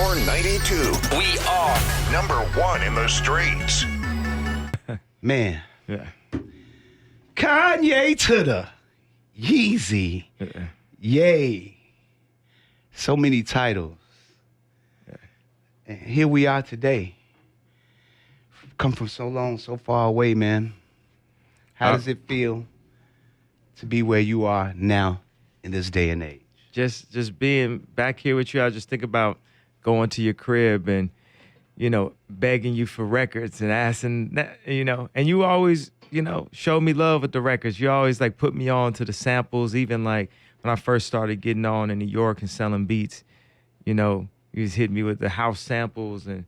Power 92. We are #1 in the streets. Man. Yeah. Kanye to the Yeezy. Yay. So many titles. And here we are today. Come from so long, so far away, man. How does it feel to be where you are now in this day and age? Just being back here with you, I just think about going to your crib and, begging you for records and asking that, and you always, show me love with the records. You always like put me on to the samples, even like when I first started getting on in New York and selling beats, you just hit me with the house samples and,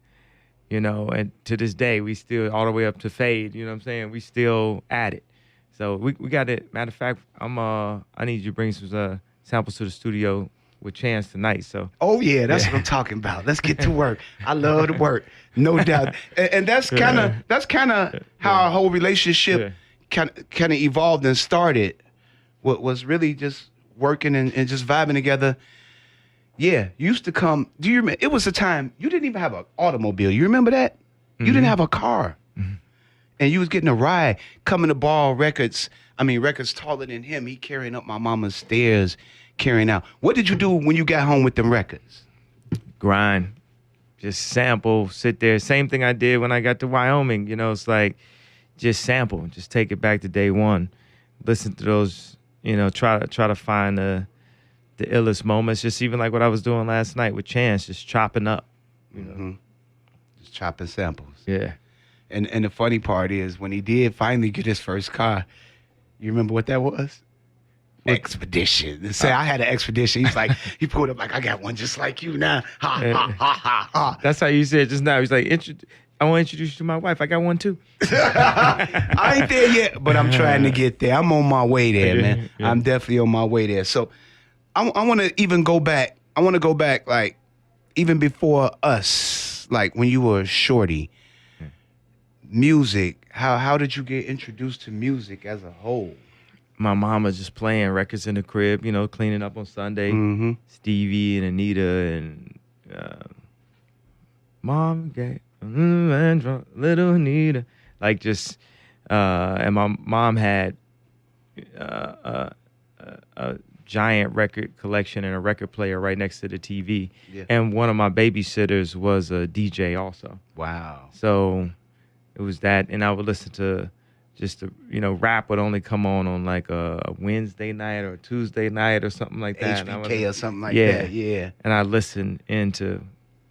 and to this day, we still all the way up to Fade, you know what I'm saying? We still at it. So we got it. Matter of fact, I need you to bring some samples to the studio with Chance tonight. So. Oh yeah, that's what I'm talking about. Let's get to work. I love to work, no doubt. And that's kind of how our whole relationship kind of evolved and started. What was really just working and just vibing together. Yeah, you used to come. Do you remember? It was a time you didn't even have an automobile. You remember that? You didn't have a car. And you was getting a ride, coming to borrow records. I mean, records taller than him. He carrying up my mama's stairs, carrying out. What did you do when you got home with them records? Grind. Just sample, sit there. Same thing I did when I got to Wyoming. It's like just sample. Just take it back to day one. Listen to those, try to find the illest moments. Just even like what I was doing last night with Chance, just chopping up. Just chopping samples. Yeah. And the funny part is when he did finally get his first car, you remember what that was? Expedition. And say I had an Expedition. He's like, he pulled up like, I got one just like you now. Ha, ha, ha, ha, ha. That's how you said just now. He's like, I want to introduce you to my wife. I got one too. I ain't there yet, but I'm trying to get there. I'm on my way there, man. Yeah. I'm definitely on my way there. So I want to even go back. I want to go back like even before us, like when you were a shorty. Music, how did you get introduced to music as a whole? My mama just playing records in the crib, cleaning up on Sunday. Stevie and Anita and Mom gave little Anita. Like just, and my mom had a giant record collection and a record player right next to the TV. Yeah. And one of my babysitters was a DJ also. Wow. So it was that, and I would listen to just rap would only come on like a Wednesday night or a Tuesday night or something like that. HBK or something like that. Yeah. And I listened into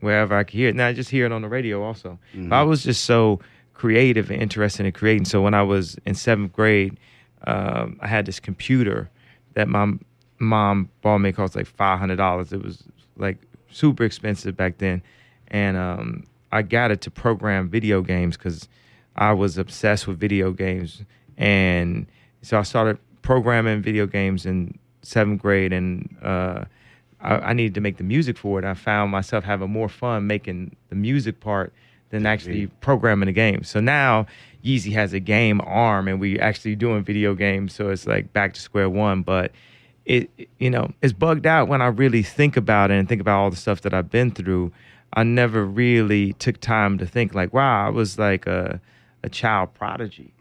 wherever I could hear it. Now I just hear it on the radio also. But I was just so creative and interested in creating. So when I was in 7th grade, I had this computer that my mom bought me. It cost like $500. It was like super expensive back then. And I got it to program video games because I was obsessed with video games. And so I started programming video games in 7th grade, and I needed to make the music for it. I found myself having more fun making the music part than actually programming the game. So now Yeezy has a game arm, and we actually doing video games. So it's like back to square one. But it's bugged out when I really think about it and think about all the stuff that I've been through. I never really took time to think like, wow, I was like a child prodigy.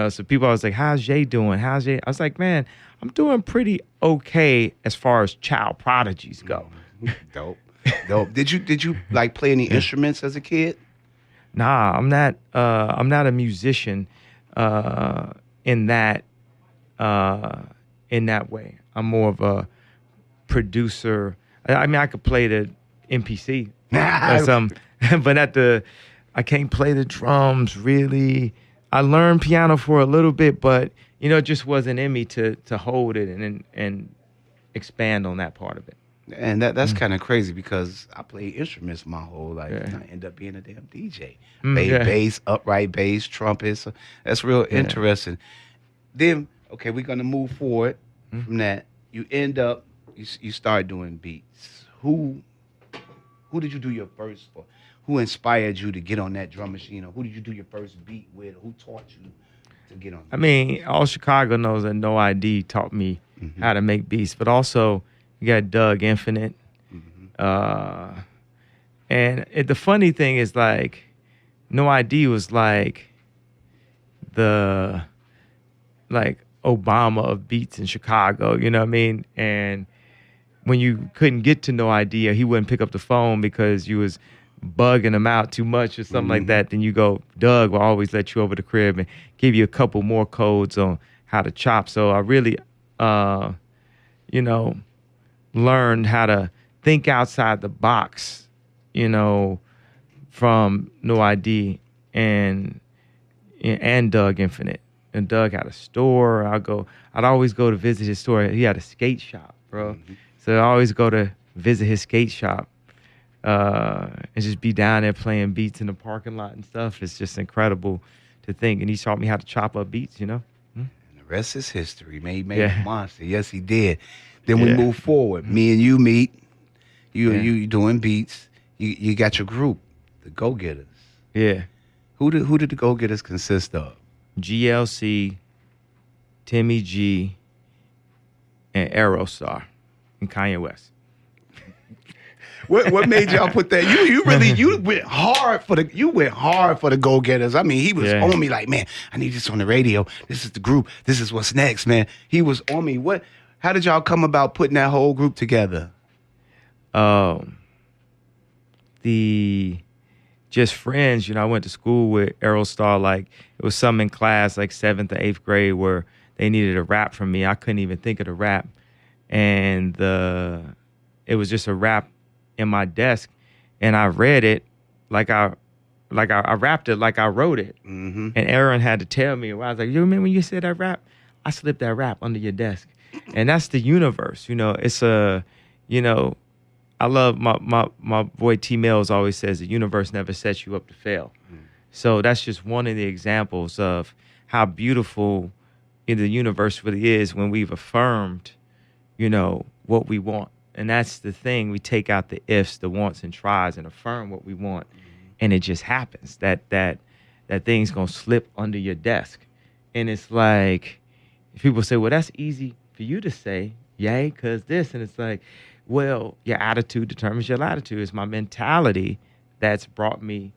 So people always like, how's Jay doing? How's Jay? I was like, man, I'm doing pretty okay as far as child prodigies go. Dope. Did you like play any instruments as a kid? Nah, I'm not a musician in that way. I'm more of a producer. I mean, I could play the MPC or something, but I can't play the drums really. I learned piano for a little bit, but it just wasn't in me to hold it and expand on that part of it. And that's kind of crazy because I played instruments my whole life, and I end up being a damn DJ. Bass, upright bass, trumpets. So that's real interesting. Then, okay, we're gonna move forward from that. You end up, you start doing beats. Who did you do your first for? Who inspired you to get on that drum machine? Or who did you do your first beat with? Who taught you to get on that? I mean, all Chicago knows that No ID taught me how to make beats, but also you got Doug Infinite, the funny thing is, like, No ID was like the Obama of beats in Chicago, you know what I mean? And when you couldn't get to No ID, or he wouldn't pick up the phone because you was bugging him out too much or something like that, then you go, Doug will always let you over the crib and give you a couple more codes on how to chop. So I really, learned how to think outside the box, from No ID and Doug Infinite. And Doug had a store. I'd always go to visit his store. He had a skate shop, bro. So I always go to visit his skate shop and just be down there playing beats in the parking lot and stuff. It's just incredible to think. And he taught me how to chop up beats, And the rest is history, man. He made a monster. Yes, he did. Then we move forward. Me and you meet. You doing beats. You got your group, the Go Getters. Yeah. Who did the Go Getters consist of? GLC, Timmy G, and Aerostar, and Kanye West. What made y'all put that? You went hard for the Go Getters. I mean, he was on me like, man, I need this on the radio. This is the group. This is what's next, man. He was on me. How did y'all come about putting that whole group together? Just friends, I went to school with Aerostar. Like, it was some in class, like 7th or 8th grade, where they needed a rap from me. I couldn't even think of the rap. And it was just a rap in my desk. And I read it like I rapped it like I wrote it. Mm-hmm. And Aaron had to tell me, I was like, you remember when you said that rap? I slipped that rap under your desk. And that's the universe. It's I love my boy T Mills always says the universe never sets you up to fail. So that's just one of the examples of how beautiful the universe really is when we've affirmed, what we want. And that's the thing. We take out the ifs, the wants and tries, and affirm what we want. And it just happens that thing's gonna slip under your desk. And it's like, people say, well, that's easy for you to say, yay, cause this. And it's like, well, your attitude determines your latitude. It's my mentality that's brought me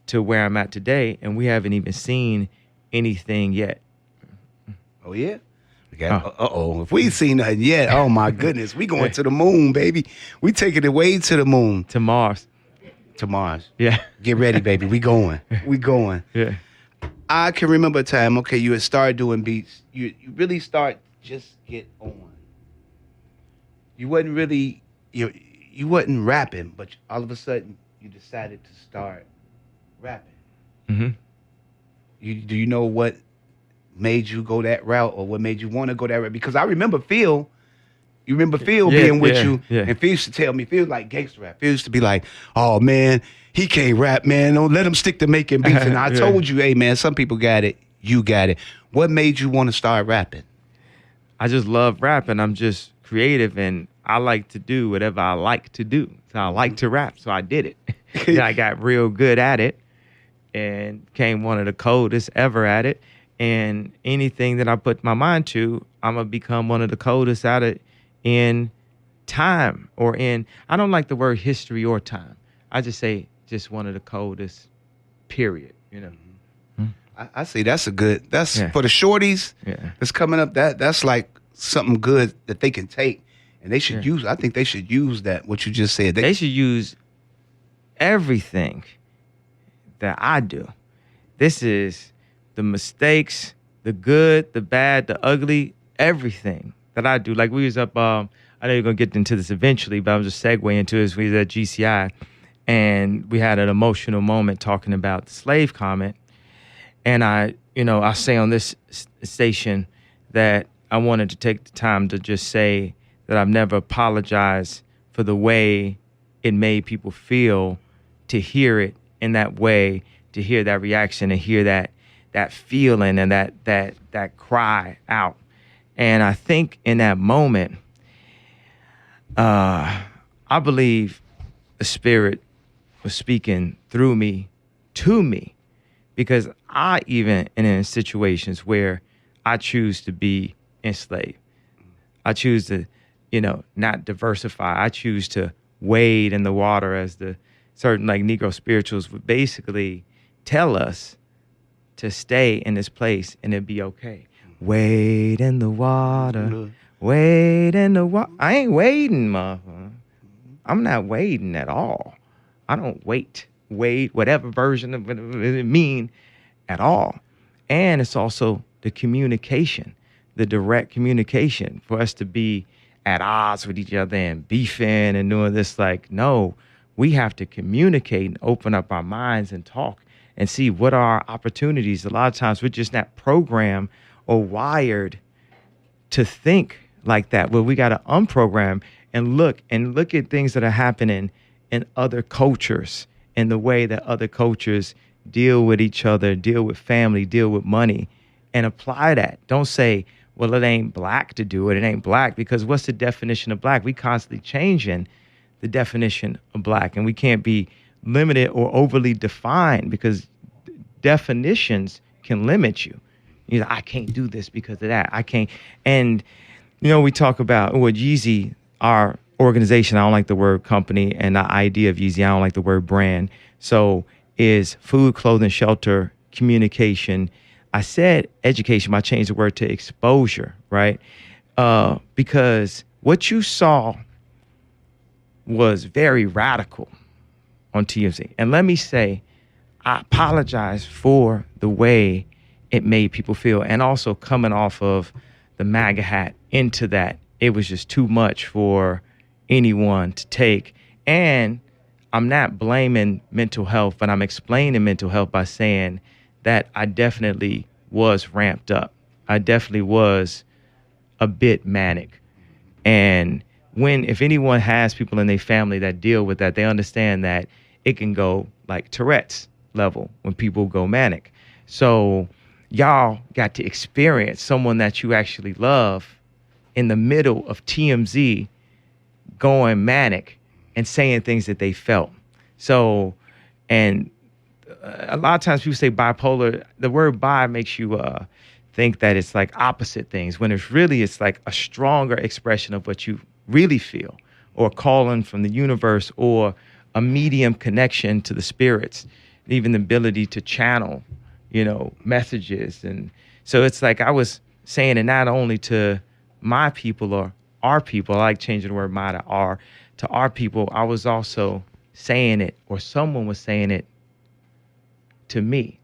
to where I'm at today, and we haven't even seen anything yet. Oh, yeah? If we ain't seen nothing yet, oh, my goodness. We going to the moon, baby. We taking it way to the moon. To Mars. To Mars. Yeah. Get ready, baby. We going. We going. Yeah. I can remember a time, okay, you had started doing beats. You really start just get on. You wasn't really, you wasn't rapping, but all of a sudden you decided to start rapping. Mm-hmm. Do you know what made you go that route, or what made you want to go that route? Because I remember Phil. You remember Phil being with you, and Phil used to tell me, Phil like gangster rap. Phil used to be like, oh man, he can't rap, man. Don't let him stick to making beats. And I told you, hey man, some people got it, you got it. What made you want to start rapping? I just love rapping. I'm just creative, and I like to do whatever I like to do. So I like to rap, so I did it. And I got real good at it and became one of the coldest ever at it. And anything that I put my mind to, I'm going to become one of the coldest at it in time, or I don't like the word history or time. I just say just one of the coldest, period, I see that's for the shorties that's coming up, that's like something good that they can take, and they should use. I think they should use that, what you just said. They should use everything that I do. This is the mistakes, the good, the bad, the ugly, everything that I do. Like we was up, I know you're going to get into this eventually, but I'm just segueing into this. We was at GCI, and we had an emotional moment talking about the slave comment. And I say on this station that I wanted to take the time to just say that I've never apologized for the way it made people feel to hear it in that way, to hear that reaction, and hear that feeling and that cry out. And I think in that moment, I believe the Spirit was speaking through me to me, because I even in situations where I choose to be enslaved, I choose to, not diversify. I choose to wade in the water, as the certain like Negro spirituals would basically tell us to stay in this place and it'd be okay. Wade in the water, wade in the water. I ain't wading, motherfucker. I'm not wading at all. I don't wade, whatever version of it mean at all. And it's also the communication, the direct communication for us to be at odds with each other and beefing and doing this. Like, no, we have to communicate and open up our minds and talk and see what are our opportunities. A lot of times we're just not programmed or wired to think like that. Well, we got to unprogram and look at things that are happening in other cultures and the way that other cultures deal with each other, deal with family, deal with money, and apply that. Don't say, well, it ain't black to do it. It ain't black, because what's the definition of black? We constantly changing the definition of black, and we can't be limited or overly defined, because definitions can limit you. You know, I can't do this because of that. I can't. And, you know, we talk about, well, Yeezy, our organization, I don't like the word company, and the idea of Yeezy, I don't like the word brand. So is food, clothing, shelter, communication. I said education, but I changed the word to exposure, right? Because what you saw was very radical on TMZ. And let me say, I apologize for the way it made people feel. And also coming off of the MAGA hat into that, it was just too much for anyone to take. And I'm not blaming mental health, but I'm explaining mental health by saying that I definitely was ramped up. I definitely was a bit manic. And if anyone has people in their family that deal with that, they understand that it can go like Tourette's level when people go manic. So y'all got to experience someone that you actually love in the middle of TMZ going manic and saying things that they felt. So, and a lot of times people say bipolar. The word bi makes you think that it's like opposite things, when it's like a stronger expression of what you really feel, or calling from the universe, or a medium connection to the spirits, even the ability to channel, you know, messages. And so it's like I was saying it not only to my people or our people. I like changing the word my to our people. I was also saying it, or someone was saying it to me.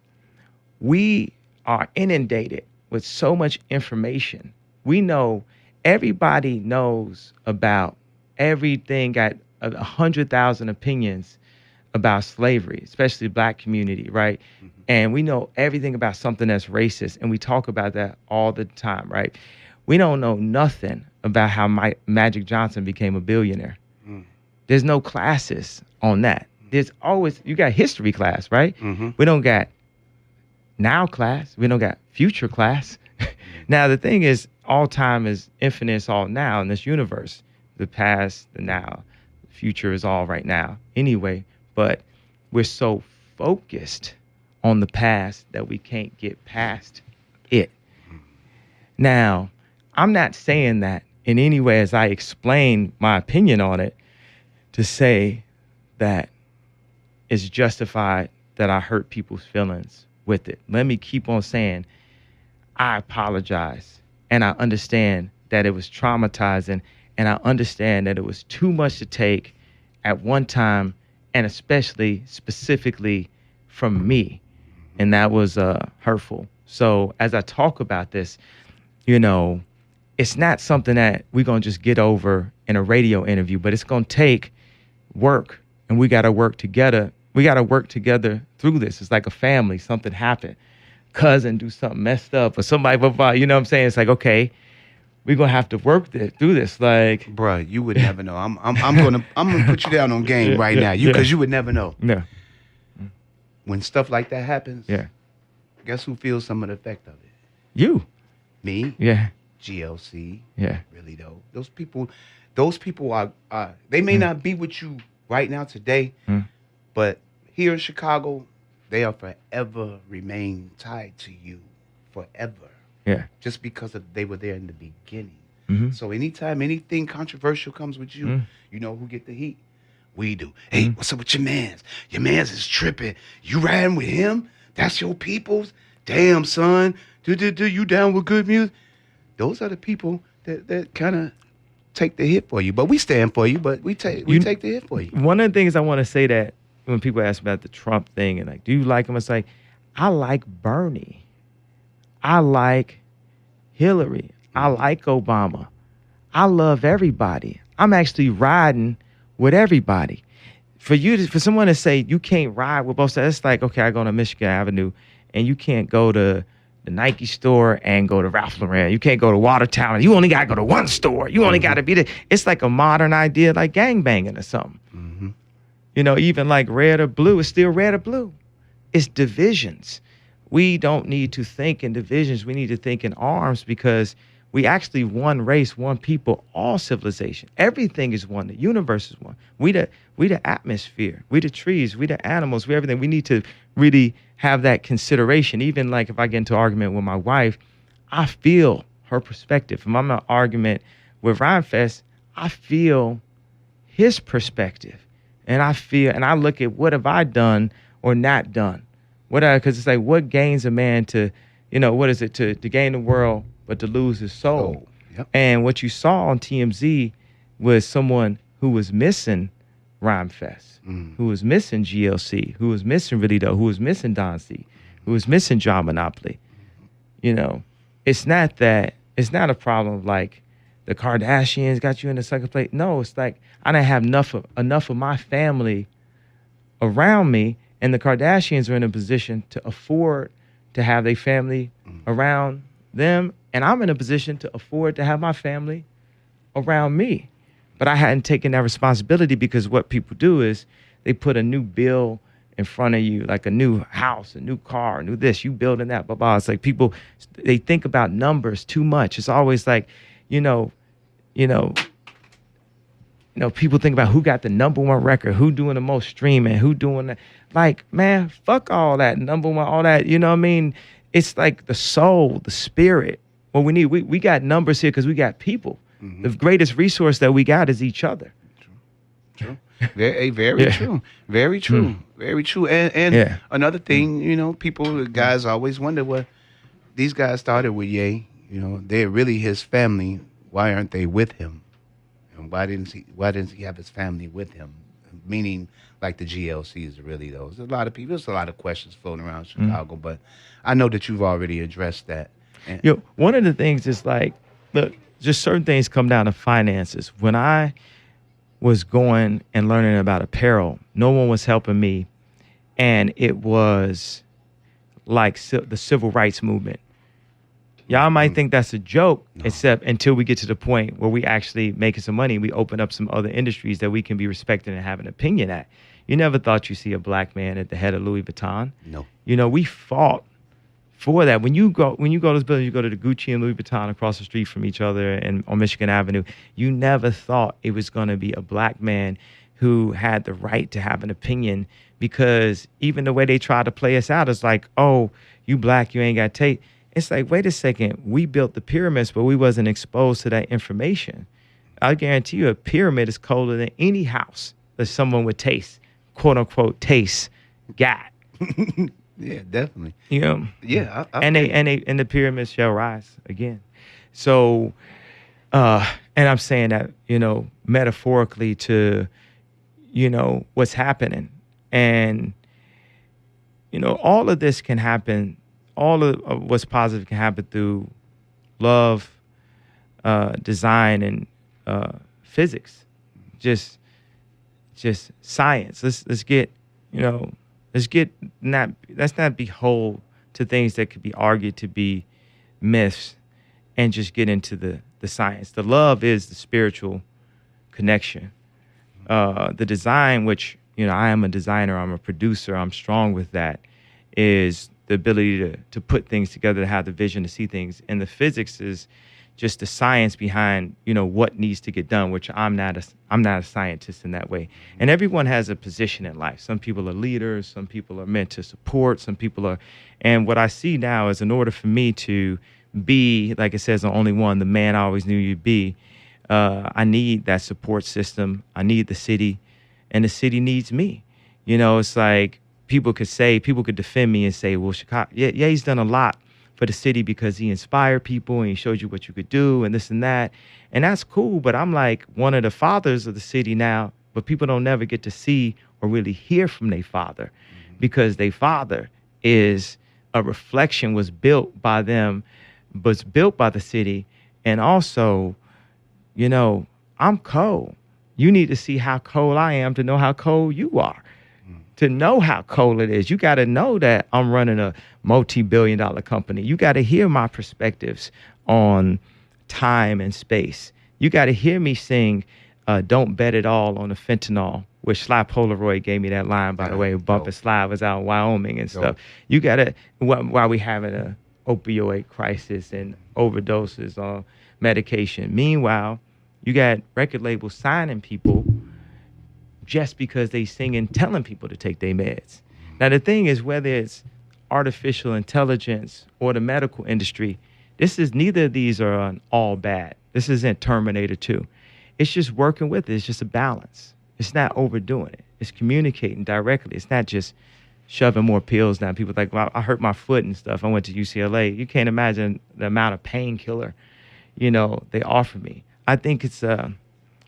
We are inundated with so much information. We know, everybody knows about everything, got 100,000 opinions about slavery, especially the black community, right? Mm-hmm. And we know everything about something that's racist, and we talk about that all the time, right? We don't know nothing about how Magic Johnson became a billionaire. Mm. There's no classes on that. There's always, you got history class, right? Mm-hmm. We don't got now class. We don't got future class. Now, the thing is, all time is infinite, it's all now in this universe. The past, the now, the future is all right now anyway. But we're so focused on the past that we can't get past it. Now, I'm not saying that in any way as I explain my opinion on it to say that it's justified that I hurt people's feelings with it. Let me keep on saying, I apologize, and I understand that it was traumatizing, and I understand that it was too much to take at one time, and especially specifically from me, and that was hurtful. So as I talk about this, you know, it's not something that we're going to just get over in a radio interview, but it's going to take work, and we got to work together. We got to work together through this. It's like a family. Something happened. Cousin do something messed up, or somebody, you know what I'm saying? It's like, okay, we're going to have to work through this. Like, bruh, you would never know. I'm gonna put you down on game right now, because you would never know. Yeah. When stuff like that happens, yeah. Guess who feels some of the effect of it? You. Me. Yeah. GLC. Yeah. Really though, those people are they may not be with you right now today, but here in Chicago, they are forever remain tied to you forever. Yeah. Just because they were there in the beginning. Mm-hmm. So anytime anything controversial comes with you, you know who get the heat. We do. Hey, what's up with your mans? Your mans is tripping. You riding with him? That's your peoples? Damn, son. Do you down with good music? Those are the people that kind of take the hit for you. But we stand for you, but we take the hit for you. One of the things I want to say that when people ask about the Trump thing and like, do you like him? It's like, I like Bernie. I like Hillary. I like Obama. I love everybody. I'm actually riding with everybody. For someone to say you can't ride with both sides, it's like, okay, I go to Michigan Avenue and you can't go to the Nike store and go to Ralph Lauren. You can't go to Watertown. You only got to go to one store. You only got to be there. It's like a modern idea like gangbanging or something. Mm-hmm. You know, even like red or blue, it's still red or blue. It's divisions. We don't need to think in divisions. We need to think in arms because we actually one race, one people, all civilization. Everything is one. The universe is one. We the atmosphere. We the trees. We the animals. We everything. We need to really have that consideration. Even like if I get into an argument with my wife, I feel her perspective. If I'm in an argument with Rhymefest, I feel his perspective. And I look at what have I done or not done. Because it's like, what gains a man to, what is it, to gain the world, but to lose his soul? Yep. And what you saw on TMZ was someone who was missing Rhymefest, who was missing GLC, who was missing Really Doe, who was missing Don C, who was missing John Monopoly. It's not a problem of like the Kardashians got you in the second place. No, it's like I didn't have enough of my family around me, and the Kardashians are in a position to afford to have their family around them, and I'm in a position to afford to have my family around me. But I hadn't taken that responsibility because what people do is they put a new bill in front of you, like a new house, a new car, a new this, you building that, blah, blah. It's like people, they think about numbers too much. It's always like, people think about who got the number one record, who doing the most streaming, who doing that. Like, man, fuck all that number one, all that, you know what I mean? It's like the soul, the spirit. What we need, we got numbers here because we got people. Mm-hmm. The greatest resource that we got is each other. True. Very true. Very true. Very true. And another thing, guys always wonder what these guys started with Ye. They're really his family. Why aren't they with him? And why didn't he have his family with him? Meaning, like the GLCs, really though. There's a lot of questions floating around Chicago, but I know that you've already addressed that. And, one of the things is like, look, just certain things come down to finances. When I was going and learning about apparel, no one was helping me, and it was like the civil rights movement. Y'all might think that's a joke, except until we get to the point where we actually making some money, we open up some other industries that we can be respected and have an opinion at. You never thought you'd see a black man at the head of Louis Vuitton. No. We fought for that. When you go to this building, you go to the Gucci and Louis Vuitton across the street from each other and on Michigan Avenue. You never thought it was going to be a black man who had the right to have an opinion, because even the way they try to play us out is like, oh, you black, you ain't got taste. It's like, wait a second, we built the pyramids, but we wasn't exposed to that information. I guarantee you a pyramid is colder than any house that someone with taste, quote unquote, taste got. Yeah, definitely. Yeah. And the pyramids shall rise again. So, and I'm saying that, metaphorically to, what's happening. And, all of this can happen. All of what's positive can happen through love, design, and physics. Just science. Let's get let's not behold to things that could be argued to be myths, and just get into the science. The love is the spiritual connection. The design, which I am a designer, I'm a producer, I'm strong with that, is the ability to put things together, to have the vision to see things. And the physics is just the science behind, what needs to get done, which I'm not a scientist in that way. And everyone has a position in life. Some people are leaders, some people are meant to support, some people are, and what I see now is in order for me to be, like it says on Only One, the man I always knew you'd be, I need that support system. I need the city. and the city needs me. You know, it's like people could defend me and say, well, Chicago, yeah, he's done a lot for the city because he inspired people and he showed you what you could do and this and that. And that's cool. But I'm like one of the fathers of the city now, but people don't never get to see or really hear from their father because their father is a reflection, was built by them, was built by the city. And also, you know, I'm cold. You need to see how cold I am to know how cold you are. To know how cold it is, you got to know that I'm running a multi-billion-dollar company. You got to hear my perspectives on time and space. You got to hear me sing Don't Bet It All on the Fentanyl, where Sly Polaroid gave me that line, by the way. Bump and Sly was out in Wyoming and stuff. You got to, while we having a opioid crisis and overdoses on medication. Meanwhile, you got record labels signing people just because they singing, telling people to take their meds. Now, the thing is, whether it's artificial intelligence or the medical industry, neither of these are all bad. This isn't Terminator 2. It's just working with it. It's just a balance. It's not overdoing it. It's communicating directly. It's not just shoving more pills down. People like, well, I hurt my foot and stuff. I went to UCLA. You can't imagine the amount of painkiller, you know, they offer me. I think it's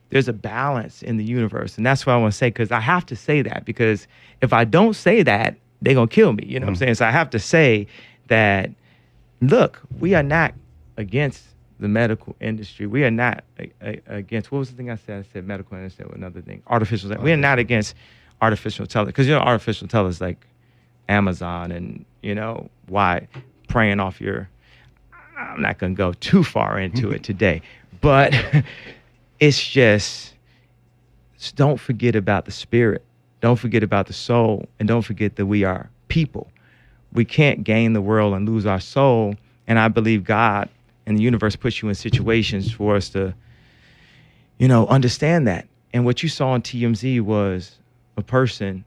there's a balance in the universe. And that's what I want to say, because I have to say that, because if I don't say that, they're going to kill me. You know what I'm saying? So I have to say that, look, we are not against the medical industry. We are not against, what was the thing I said? I said medical industry, another thing. Artificial. We are not against artificial intelligence. Because, you know, artificial intelligence like Amazon and, you know, why preying off your, I'm not going to go too far into it today. But it's just don't forget about the spirit. Don't forget about the soul. And don't forget that we are people. We can't gain the world and lose our soul. And I believe God and the universe puts you in situations for us to, you know, understand that. And what you saw on TMZ was a person,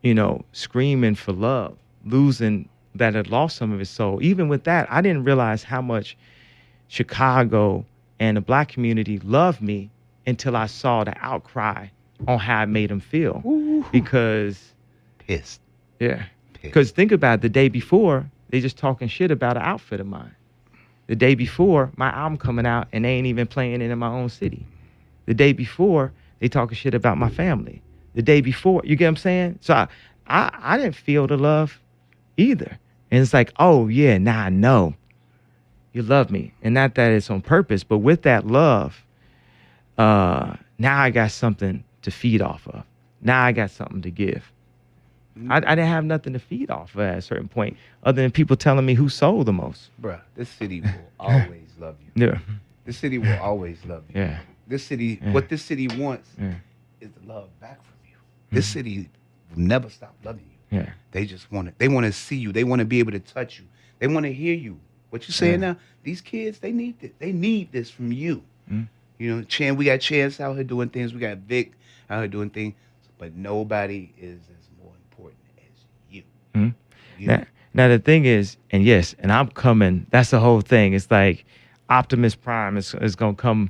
you know, screaming for love, losing, that had lost some of his soul. Even with that, I didn't realize how much Chicago and the black community loved me until I saw the outcry on how I made them feel. Ooh. Because Pissed. yeah, because think about it, the day before, they just talking shit about an outfit of mine. The day before, my album coming out and they ain't even playing it in my own city. The day before, they talking shit about my family. The day before, you get what I'm saying? So I didn't feel the love either. And it's like, oh yeah, now I know you love me. And not that it's on purpose, but with that love, now I got something to feed off of. Now I got something to give. I didn't have nothing to feed off of at a certain point, other than people telling me who sold the most. Bruh, this city will always love you. Yeah. This city will always love you. Yeah. This city, Yeah. what this city wants is the love back from you. This city will never stop loving you. Yeah. They just want to, they want to see you. They want to be able to touch you. They want to hear you. What you saying now? These kids, they need this. They need this from you. You know, we got Chance out here doing things. We got Vic out here doing things. But nobody is as more important as you. You. Now the thing is, and yes, and I'm coming. That's the whole thing. It's like Optimus Prime is gonna come,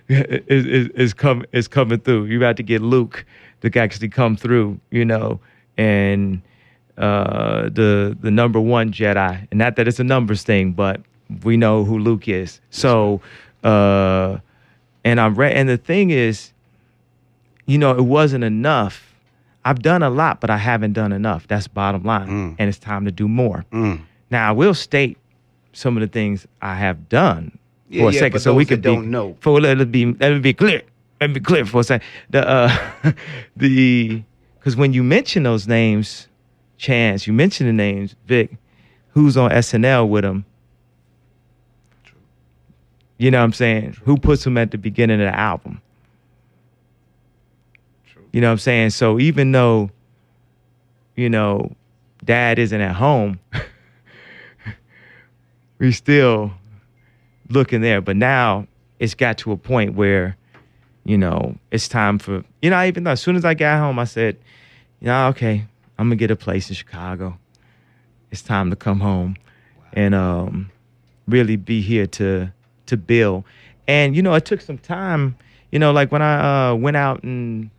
is coming through. You about to get Luke to actually come through, you know, and the number one Jedi. And not that it's a numbers thing, but we know who Luke is. So, and and the thing is, you know, it wasn't enough. I've done a lot, but I haven't done enough. That's bottom line. And it's time to do more. Now, I will state some of the things I have done for a second, so we could don't know. Let it be clear. Let me be clear for a second. Because when you mention those names, Chance, you mention the names, Vic, who's on SNL with him? True. You know what I'm saying? True. Who puts him at the beginning of the album? You know what I'm saying? So even though, you know, dad isn't at home, we still looking there. But now it's got to a point where, you know, it's time for, you know, even though as soon as I got home, I said, you know, okay, I'm going to get a place in Chicago. It's time to come home and really be here to build. And, you know, it took some time. Like when I went out and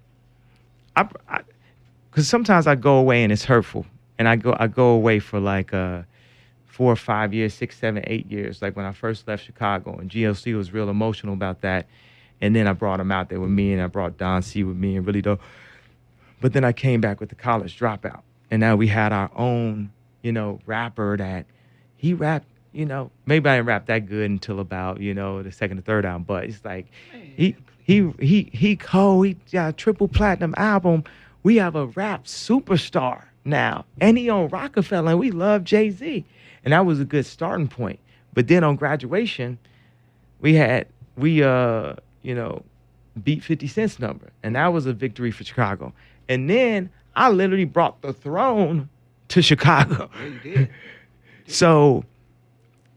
because sometimes I go away and it's hurtful, and I go away for like 4 or 5 years, 6, 7, 8 years. Like when I first left Chicago, and GLC was real emotional about that, and then I brought him out there with me, and I brought Don C with me, and really though. But then I came back with the College Dropout, and now we had our own, rapper that he rapped. Maybe I didn't rap that good until about the second or third album, but it's like he cold. He got a triple platinum album. We have a rap superstar now, and he on Rockefeller, and we love Jay-Z, and that was a good starting point. But then on Graduation, we beat 50 Cent's number, and that was a victory for Chicago. And then I literally brought the throne to Chicago. Yeah, you did. So,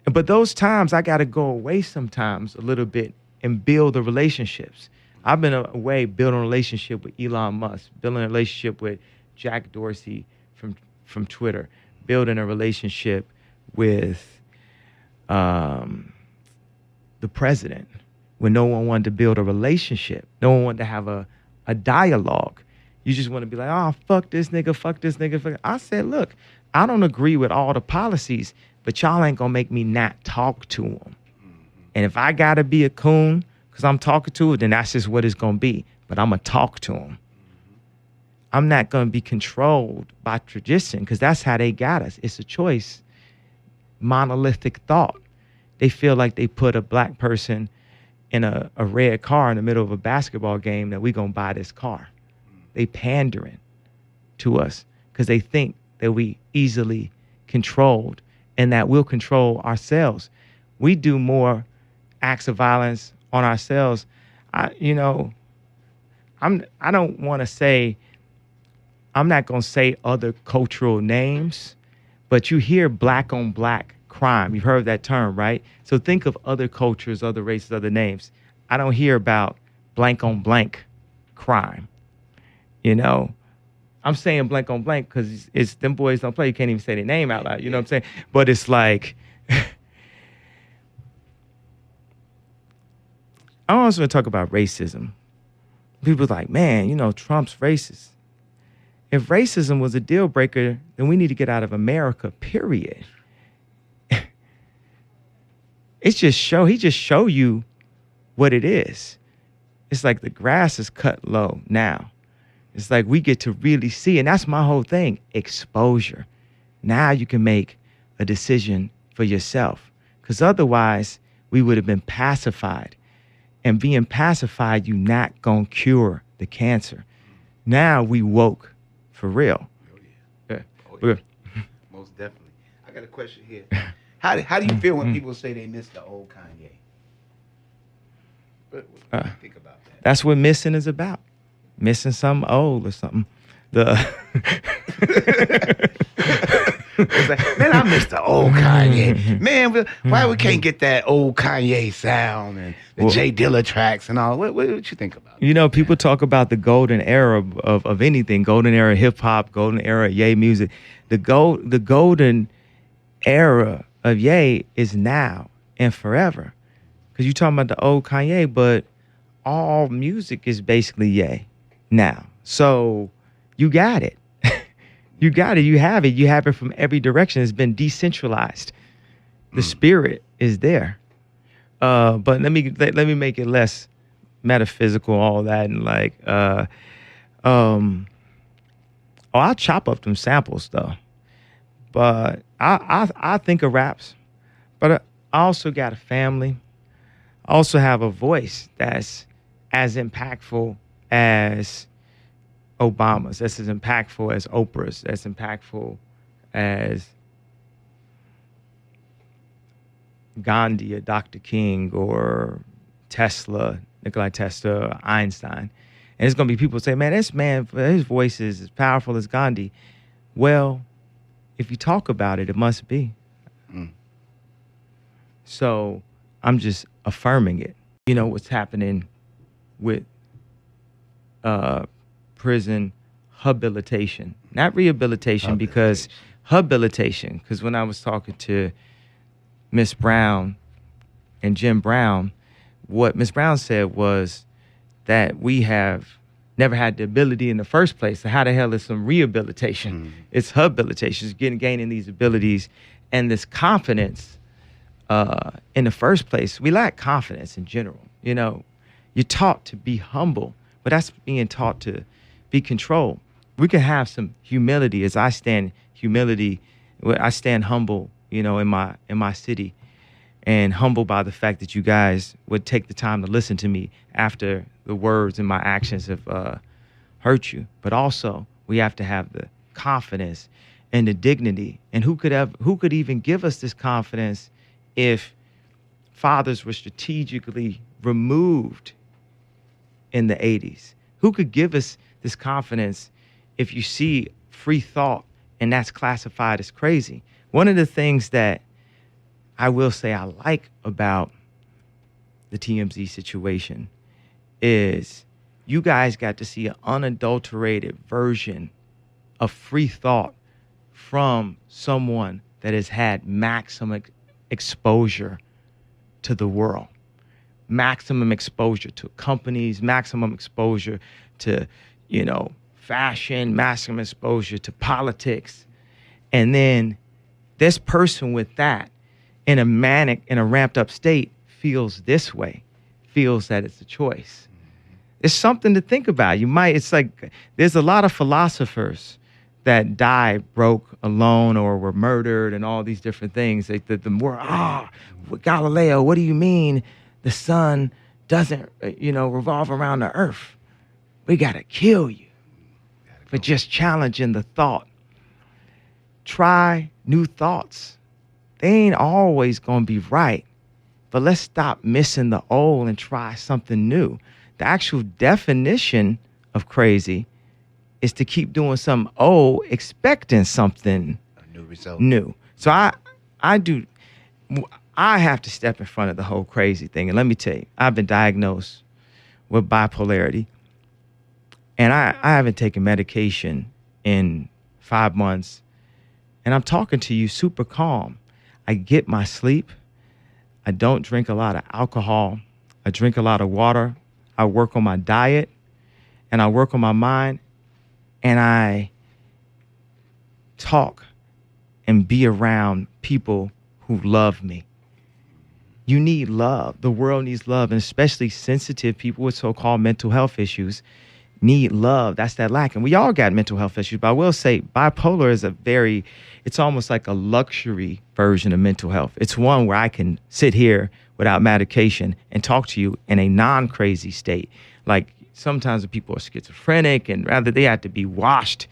but those times I got to go away sometimes a little bit and build the relationships. I've been away building a relationship with Elon Musk, building a relationship with Jack Dorsey from Twitter, building a relationship with the president when no one wanted to build a relationship. No one wanted to have a dialogue. You just want to be like, oh, fuck this nigga, fuck this nigga. Fuck. I said, look, I don't agree with all the policies, but y'all ain't going to make me not talk to them. And if I got to be a coon because I'm talking to it, then that's just what it's going to be. But I'm going to talk to them. I'm not going to be controlled by tradition because that's how they got us. It's a choice. Monolithic thought. They feel like they put a black person in a red car in the middle of a basketball game that we going to buy this car. They pandering to us because they think that we easily controlled and that we'll control ourselves. We do more acts of violence on ourselves. I don't want to say, I'm not going to say other cultural names, but you hear black on black crime. You've heard that term, right? So think of other cultures, other races, other names. I don't hear about blank on blank crime. I'm saying blank on blank because it's them boys don't play. You can't even say their name out loud. You know what I'm saying? But it's like, I also want to talk about racism. People are like, man, Trump's racist. If racism was a deal breaker, then we need to get out of America, period. He just show you what it is. It's like the grass is cut low now. It's like we get to really see, and that's my whole thing, exposure. Now you can make a decision for yourself, because otherwise we would have been pacified. And being pacified, you not gonna cure the cancer. Now we woke for real. Oh, yeah. Oh, yeah. Most definitely. I got a question here. How do you feel when people say they miss the old Kanye? What do you think about that? That's what missing is about. Missing something old or something. Man, I miss the old Kanye. Man, why we can't get that old Kanye sound and the Jay Dilla tracks and all? What you think about it? People talk about the golden era of anything. Golden era hip hop, golden era Ye music. The golden era of Ye is now and forever. Because you're talking about the old Kanye, but all music is basically Ye now. So you got it. You got it. You have it. You have it from every direction. It's been decentralized. The spirit is there. But let me make it less metaphysical, all that, and like, I'll chop up them samples though. But I think of raps. But I also got a family. I also have a voice that's as impactful as Obama's, that's as impactful as Oprah's, that's impactful as Gandhi or Dr. King or Tesla, Nikola Tesla, or Einstein. And it's going to be people say, man, this man, his voice is as powerful as Gandhi. Well, if you talk about it, it must be. So I'm just affirming it. What's happening with prison habilitation, not rehabilitation, because habilitation, because when I was talking to Miss Brown and Jim Brown, what Miss Brown said was that we have never had the ability in the first place. So how the hell is some rehabilitation? It's habilitation. It's gaining these abilities and this confidence in the first place. We lack confidence in general. You know, you're taught to be humble, but that's being taught to be controlled. We can have some humility as I stand humble, you know, in my city, and humbled by the fact that you guys would take the time to listen to me after the words and my actions have hurt you. But also, we have to have the confidence and the dignity. And who could even give us this confidence if fathers were strategically removed in the 80s? Who could give us this confidence if you see free thought and that's classified as crazy? One of the things that I will say I like about the TMZ situation is you guys got to see an unadulterated version of free thought from someone that has had maximum exposure to the world, maximum exposure to companies, maximum exposure to, you know, fashion, maximum exposure to politics. And then this person with that in a ramped up state feels this way, feels that it's a choice. It's something to think about. It's like there's a lot of philosophers that died broke, alone, or were murdered, and all these different things. Like the more, Galileo, what do you mean the sun doesn't, revolve around the earth? We gotta kill you for just challenging the thought. Try new thoughts. They ain't always gonna be right, but let's stop missing the old and try something new. The actual definition of crazy is to keep doing something old, expecting something new. So I have to step in front of the whole crazy thing. And let me tell you, I've been diagnosed with bipolarity, and I haven't taken medication in 5 months. And I'm talking to you super calm. I get my sleep. I don't drink a lot of alcohol. I drink a lot of water. I work on my diet, and I work on my mind, and I talk and be around people who love me. You need love. The world needs love, and especially sensitive people with so-called mental health issues need love. That's that lack. And we all got mental health issues, but I will say bipolar is it's almost like a luxury version of mental health. It's one where I can sit here without medication and talk to you in a non-crazy state. Like sometimes the people are schizophrenic and rather they have to be washed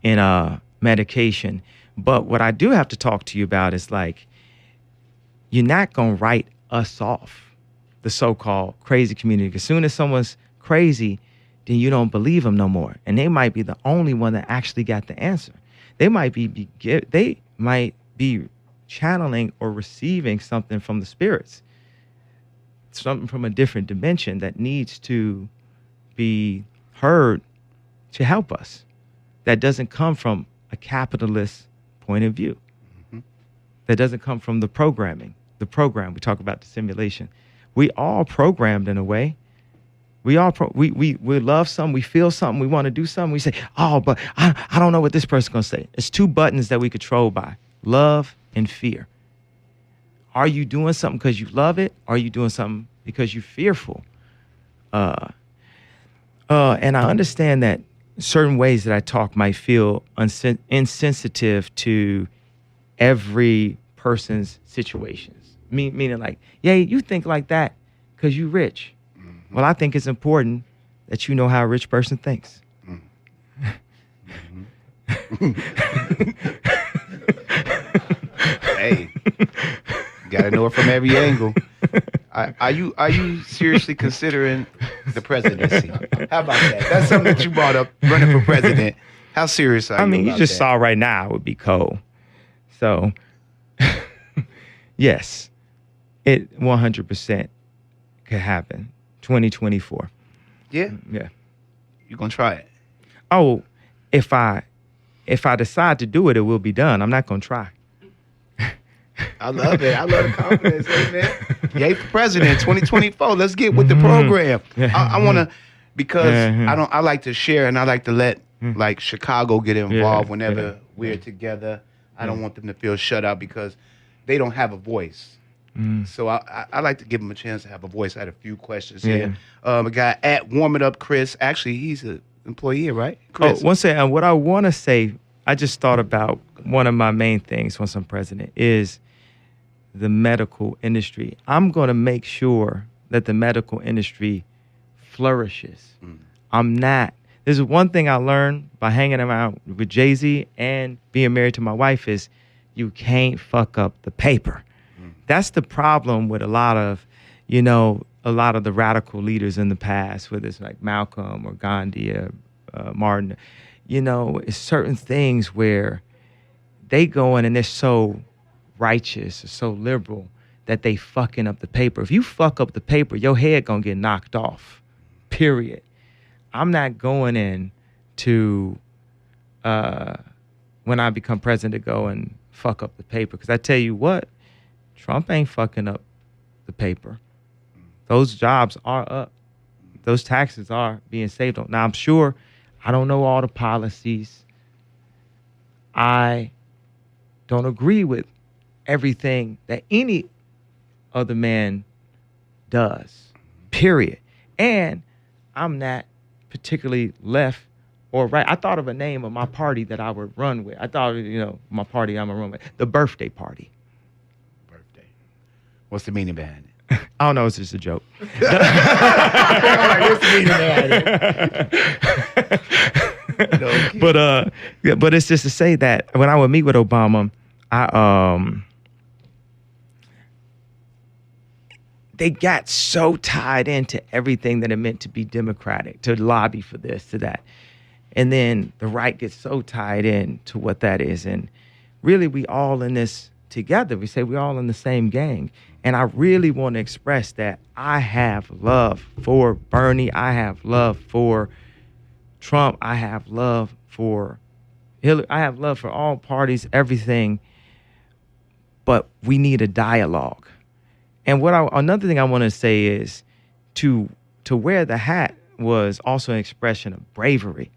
in medication. But what I do have to talk to you about is like, you're not going to write us off, the so-called crazy community. As soon as someone's crazy, then you don't believe them no more. And they might be the only one that actually got the answer. They might be channeling or receiving something from the spirits, something from a different dimension that needs to be heard to help us. That doesn't come from a capitalist point of view. Mm-hmm. That doesn't come from the program. We talk about the simulation. We all programmed in a way. We love something, we feel something, we want to do something. We say, but I don't know what this person's going to say. It's 2 buttons that we control by: love and fear. Are you doing something because you love it? Or are you doing something because you're fearful? And I understand that certain ways that I talk might feel insensitive to every person's situations. Meaning like, yeah, you think like that because you're rich. Mm-hmm. Well, I think it's important that you know how a rich person thinks. Mm-hmm. Hey, gotta know it from every angle. Are you seriously considering the presidency? How about that? That's something that you brought up, running for president. How serious are you? I mean, you just that? saw right now it would be cold. So, yes, it 100% could happen. 2024. Yeah? Yeah. You're going to try it? Oh, if I decide to do it, it will be done. I'm not going to try. I love it. I love the confidence. Hey, man. Yay for president 2024. Let's get with the program. I want to, because I like to share and I like to let like Chicago get involved whenever we're together. I don't want them to feel shut out because they don't have a voice. So I like to give them a chance to have a voice. I had a few questions here. A guy at Warm It Up, Chris. Actually, he's an employee, right? Chris. Oh, one second. What I want to say, I just thought about one of my main things once I'm president is the medical industry. I'm going to make sure that the medical industry flourishes. I'm not. There's one thing I learned by hanging around with Jay-Z and being married to my wife is you can't fuck up the paper. That's the problem with a lot of the radical leaders in the past, whether it's like Malcolm or Gandhi or Martin. It's certain things where they go in and they're so righteous or so liberal that they fucking up the paper. If you fuck up the paper, your head gonna get knocked off, period. I'm not going in to, when I become president, to go and fuck up the paper. Because I tell you what, Trump ain't fucking up the paper. Those jobs are up. Those taxes are being saved on. Now, I'm sure I don't know all the policies. I don't agree with everything that any other man does, period. And I'm not particularly left or right. I thought of a name of my party that I would run with. I thought, my party I'm going to run with. The birthday party. What's the meaning behind it? I don't know. It's just a joke. What's the meaning behind it? But it's just to say that when I would meet with Obama, they got so tied into everything that it meant to be democratic, to lobby for this, to that. And then the right gets so tied in to what that is. And really, we all in this together. We say we're all in the same gang. And I really want to express that I have love for Bernie. I have love for Trump. I have love for Hillary. I have love for all parties, everything. But we need a dialogue. And another thing I want to say is to wear the hat was also an expression of bravery.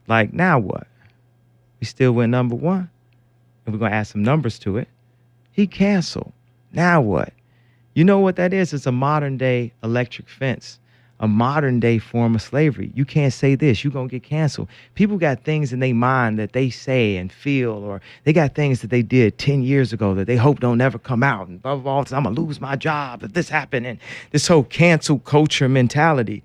Like, now what? We still win number one? And we're going to add some numbers to it. He canceled. Now what? You know what that is? It's a modern day electric fence, a modern day form of slavery. You can't say this. You're going to get canceled. People got things in their mind that they say and feel, or they got things that they did 10 years ago that they hope don't ever come out. And blah, blah, blah. I'm going to lose my job if this happened. And this whole cancel culture mentality.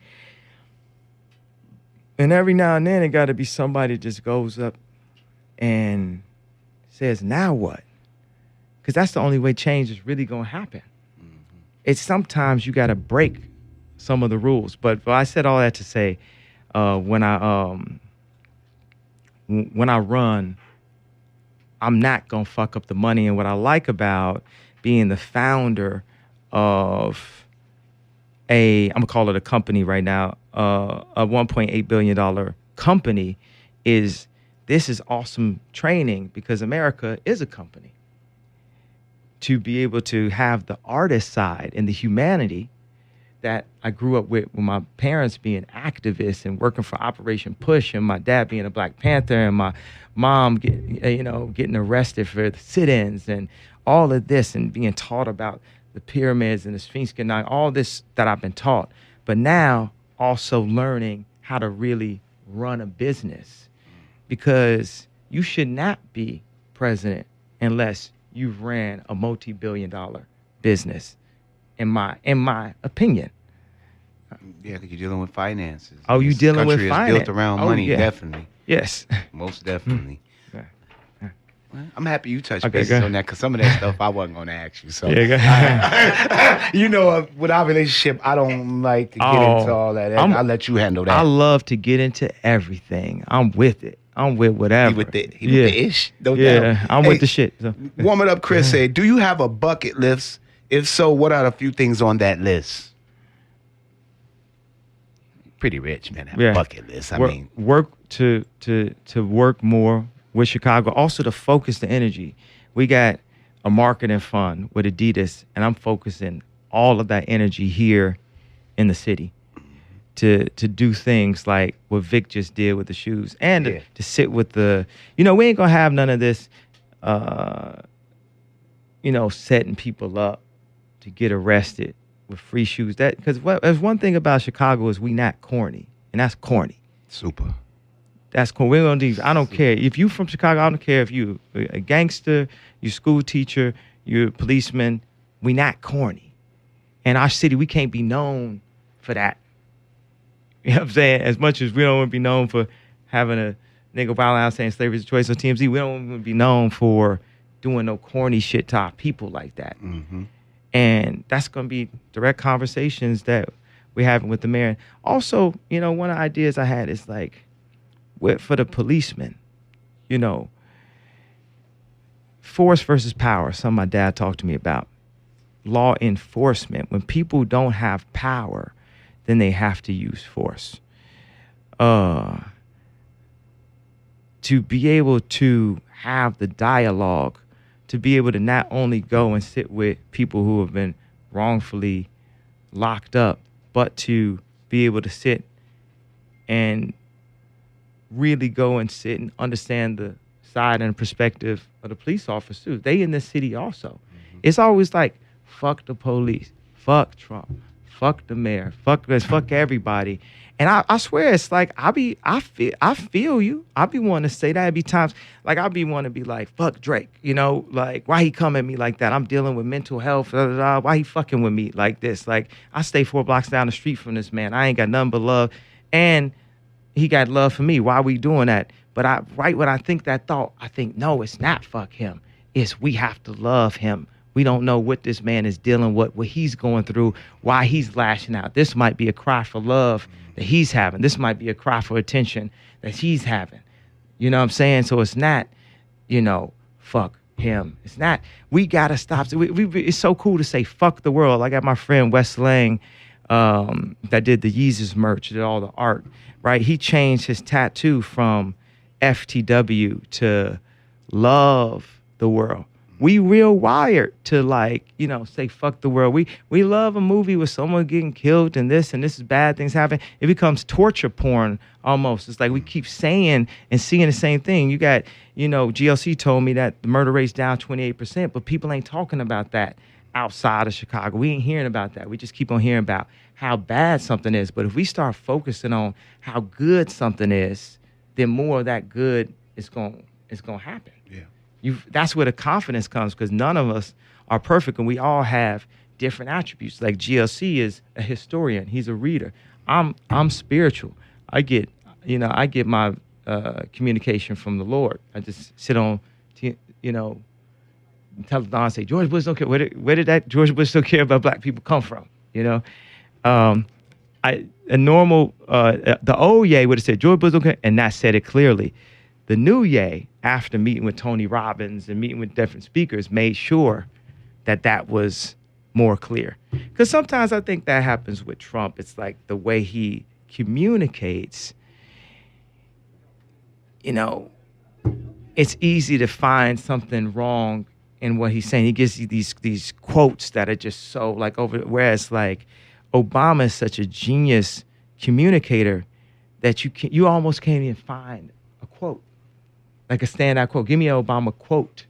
And every now and then, it got to be somebody that just goes up and says, now what? Because that's the only way change is really going to happen. It's sometimes you got to break some of the rules. But I said all that to say, when I run, I'm not going to fuck up the money. And what I like about being the founder of I'm going to call it a company right now, a $1.8 billion company, is this is awesome training because America is a company. To be able to have the artist side and the humanity that I grew up with my parents being activists and working for Operation Push, and my dad being a Black Panther, and my mom getting arrested for the sit-ins and all of this, and being taught about the pyramids and the Sphinx, all this that I've been taught. But now also learning how to really run a business, because you should not be president unless you've ran a multi-billion-dollar business, in my opinion. Yeah, because you're dealing with finances. Oh, you're dealing with finance. finance. Country is built around money, definitely. Yes. Most definitely. Well, I'm happy you touched Okay, bases on that, because some of that stuff I wasn't going to ask you. So, Yeah, with our relationship, I don't like to get into all that. I'll let you handle that. I love to get into everything. I'm with it. I'm with whatever. He with the ish. Don't doubt. I'm with the shit. So. Warm It Up, Chris said, do you have a bucket list? If so, what are a few things on that list? Pretty rich, man. Have a bucket list. I mean, work to work more with Chicago. Also to focus the energy. We got a marketing fund with Adidas, and I'm focusing all of that energy here in the city. to do things like what Vic just did with the shoes, and to sit with the, we ain't gonna have none of this, setting people up to get arrested with free shoes. That because there's one thing about Chicago is we not corny, and that's corny. Super. That's cool. We're gonna do. I don't care if you from Chicago. I don't care if you a gangster, you school teacher, you're a policeman. We not corny. And our city, we can't be known for that. You know what I'm saying? As much as we don't want to be known for having a nigga violent out saying slavery is a choice on TMZ, we don't want to be known for doing no corny shit to our people like that. Mm-hmm. And that's going to be direct conversations that we're having with the mayor. Also, one of the ideas I had is like, for the policemen, force versus power, something my dad talked to me about. Law enforcement, when people don't have power, then they have to use force. To be able to have the dialogue, to be able to not only go and sit with people who have been wrongfully locked up, but to be able to sit and really go and sit and understand the side and perspective of the police officers too. They in this city also. Mm-hmm. It's always like, fuck the police, fuck Trump, fuck the mayor, fuck this, fuck everybody. And I swear it's like I feel you. I be wanting to say that. It'd be times like I be wanting to be like, fuck Drake, like why he come at me like that? I'm dealing with mental health, why he fucking with me like this? Like I stay 4 blocks down the street from this man. I ain't got nothing but love. And he got love for me. Why are we doing that? But right when I think that thought, I think, no, it's not fuck him. It's we have to love him. We don't know what this man is dealing with, what he's going through, why he's lashing out. This might be a cry for love that he's having. This might be a cry for attention that he's having. You know what I'm saying? So it's not, fuck him. It's not, we got to stop. It's so cool to say fuck the world. I got my friend Wes Lang that did the Yeezus merch, did all the art, right? He changed his tattoo from FTW to love the world. We real wired to say fuck the world. We love a movie with someone getting killed and this is bad things happen. It becomes torture porn almost. It's like we keep saying and seeing the same thing. You got, GLC told me that the murder rate's down 28%, but people ain't talking about that outside of Chicago. We ain't hearing about that. We just keep on hearing about how bad something is. But if we start focusing on how good something is, then more of that good is going to happen. Yeah. That's where the confidence comes, because none of us are perfect and we all have different attributes. Like GLC is a historian. He's a reader. I'm spiritual. I get my communication from the Lord. I just sit on, tell Don, and say, George Bush don't care. Where did that George Bush don't care about black people come from? The old Ye would have said, George Bush don't care, and not said it clearly. The new Ye, after meeting with Tony Robbins and meeting with different speakers, made sure that was more clear. Because sometimes I think that happens with Trump. It's like the way he communicates, it's easy to find something wrong in what he's saying. He gives you these quotes that are just so whereas like Obama is such a genius communicator that you almost can't even find a quote. Like a standout quote. Give me an Obama quote.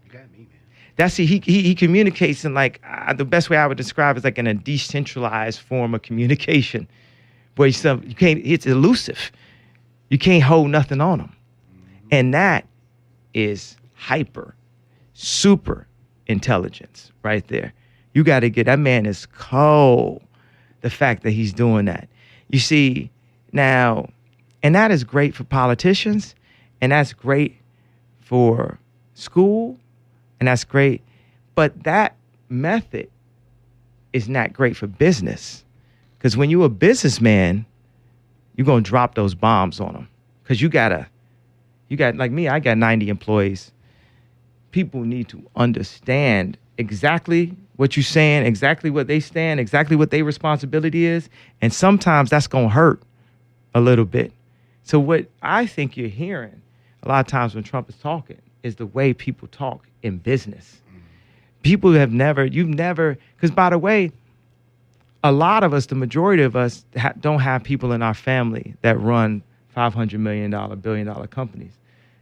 You got me, man. That's he communicates in the best way I would describe is like in a decentralized form of communication, where you can't. It's elusive. You can't hold nothing on him, and that is super intelligence right there. You got to get that man is cold. The fact that he's doing that, you see now. And that is great for politicians, and that's great for school, and that's great. But that method is not great for business, because when you're a businessman, you're going to drop those bombs on them. Because you got like me, I got 90 employees. People need to understand exactly what you're saying, exactly what they stand, exactly what their responsibility is. And sometimes that's going to hurt a little bit. So what I think you're hearing a lot of times when Trump is talking is the way people talk in business. People you've never, because by the way, a lot of us, the majority of us, don't have people in our family that run $500 million, $1 billion companies.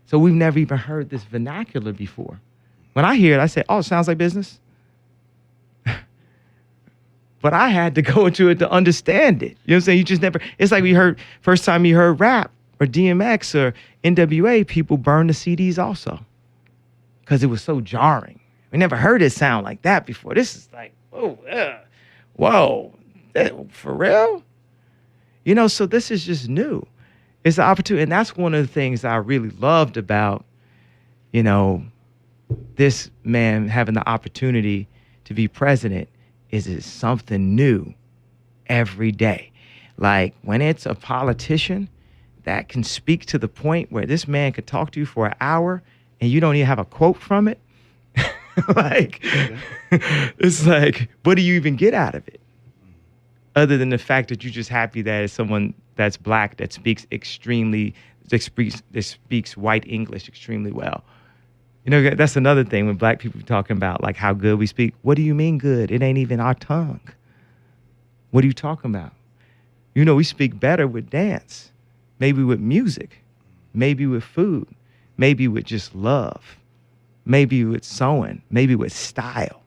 So we've never even heard this vernacular before. When I hear it, I say, oh, it sounds like business. But I had to go into it to understand it. You know what I'm saying? You just never, it's like first time you heard rap or DMX or NWA, people burned the CDs also. Because it was so jarring. We never heard it sound like that before. This is like, whoa, for real? You know, so this is just new. It's an opportunity. And that's one of the things I really loved about, you know, this man having the opportunity to be president is it's something new every day. Like when it's a politician that can speak to the point where this man could talk to you for an hour and you don't even have a quote from it. Like, it's like, what do you even get out of it? Other than the fact that you're just happy that it's someone that's black that speaks white English extremely well. You know, that's another thing when black people are talking about like how good we speak. What do you mean good? It ain't even our tongue. What are you talking about? You know, we speak better with dance, maybe with music, maybe with food, maybe with just love, maybe with sewing, maybe with style,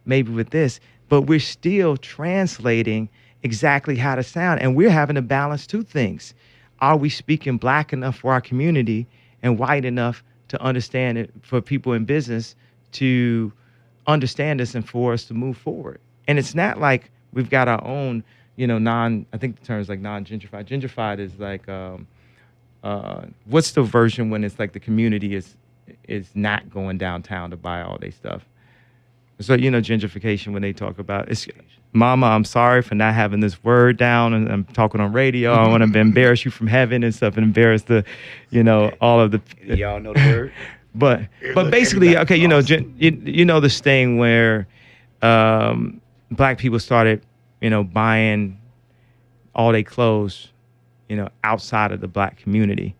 maybe with this. But we're still translating exactly how to sound. And we're having to balance two things. Are we speaking black enough for our community and white enough to understand it for people in business to understand us and for us to move forward? And it's not like we've got our own, you know, I think the term is like non-gentrified. Gentrified is like, what's the version when it's like the community is not going downtown to buy all their stuff? So, you know, gentrification, when they talk about it's, Mama, I'm sorry for not having this word down and I'm talking on radio. I want to embarrass you from heaven and stuff and embrace the, you know, all of the. Y'all know the word? But basically, okay, you know, you know this thing where black people started, you know, buying all their clothes, you know, outside of the black community.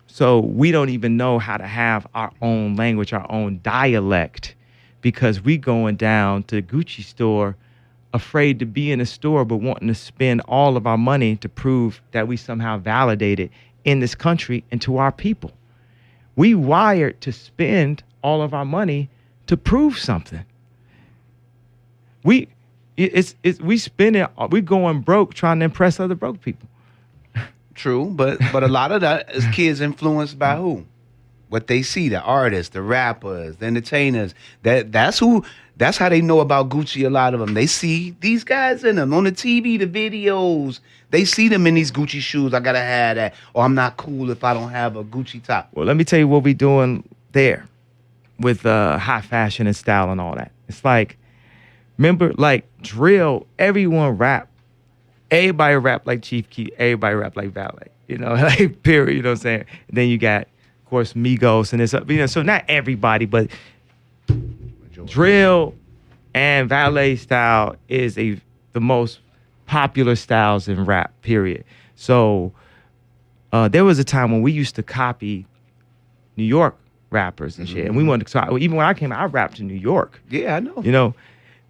So we don't even know how to have our own language, our own dialect, because we going down to the Gucci store afraid to be in a store, but wanting to spend all of our money to prove that we somehow validated in this country and to our people. We wired to spend all of our money to prove something. We spend it, we going broke trying to impress other broke people. True, but a lot of that is kids influenced by who? What they see, the artists, the rappers, the entertainers. That's how they know about Gucci, a lot of them. They see these guys in them on the TV, the videos. They see them in these Gucci shoes. I gotta have that. Or I'm not cool if I don't have a Gucci top. Well, let me tell you what we doing there with high fashion and style and all that. It's like, remember, like drill, everyone rap. Everybody rap like Chief Keef. Everybody rap like Valet. You know, like period. You know what I'm saying? And then you got, of course, Migos and this. You know, so not everybody, but drill and Valet style is the most popular styles in rap. Period. So there was a time when we used to copy New York rappers and shit, and we wanted to. So even when I came out, I rapped in New York. Yeah, I know. You know,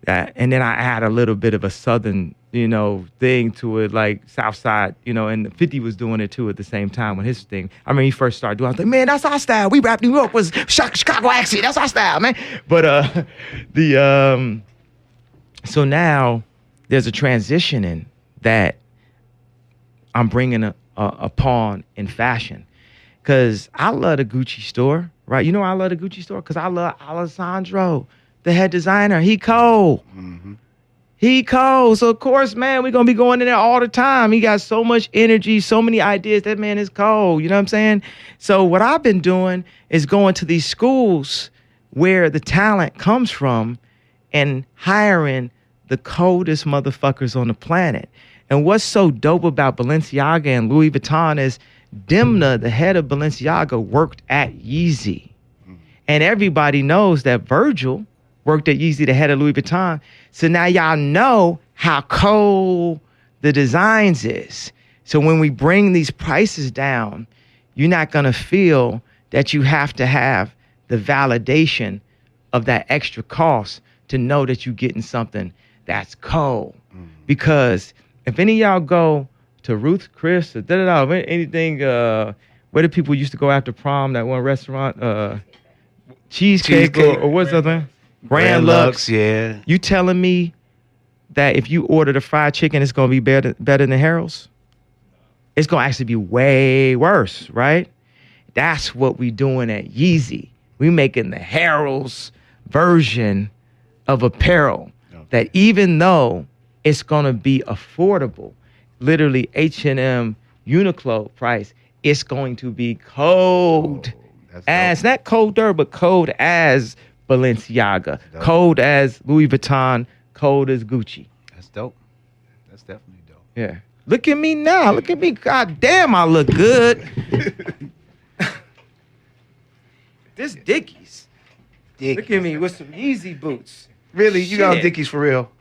and then I add a little bit of a southern, you know, thing to it, like South Side, you know, and 50 was doing it too at the same time with his thing. I mean, he first started doing it, I was like, man, that's our style. We rap New York was Chicago accent. That's our style, man. But so now there's a transition in that I'm bringing upon in fashion. Because I love the Gucci store, right? You know why I love the Gucci store? Because I love Alessandro, the head designer. He cold. Mm-hmm. He cold. So, of course, man, we're going to be going in there all the time. He got so much energy, so many ideas. That man is cold. You know what I'm saying? So what I've been doing is going to these schools where the talent comes from and hiring the coldest motherfuckers on the planet. And what's so dope about Balenciaga and Louis Vuitton is Demna, the head of Balenciaga, worked at Yeezy. And everybody knows that Virgil worked at Yeezy, the head of Louis Vuitton. So now y'all know how cold the designs is. So when we bring these prices down, you're not going to feel that you have to have the validation of that extra cost to know that you're getting something That's cold. Because if any of y'all go to Ruth's Chris or anything, where the people used to go after prom, that one restaurant, Cheesecake. Or what's the other thing? Grand Lux. Yeah. You telling me that if you order the fried chicken, it's going to be better than Harold's? It's going to actually be way worse, right? That's what we doing at Yeezy. We making the Harold's version of apparel that even though it's going to be affordable, literally H&M Uniqlo price, it's going to be cold as, not colder, but cold as Balenciaga, cold as Louis Vuitton, cold as Gucci. That's dope. That's definitely dope. Yeah. Look at me now. Look at me. God damn, I look good. This Dickies. Look at me with some Yeezy boots. Really? You got Dickies for real?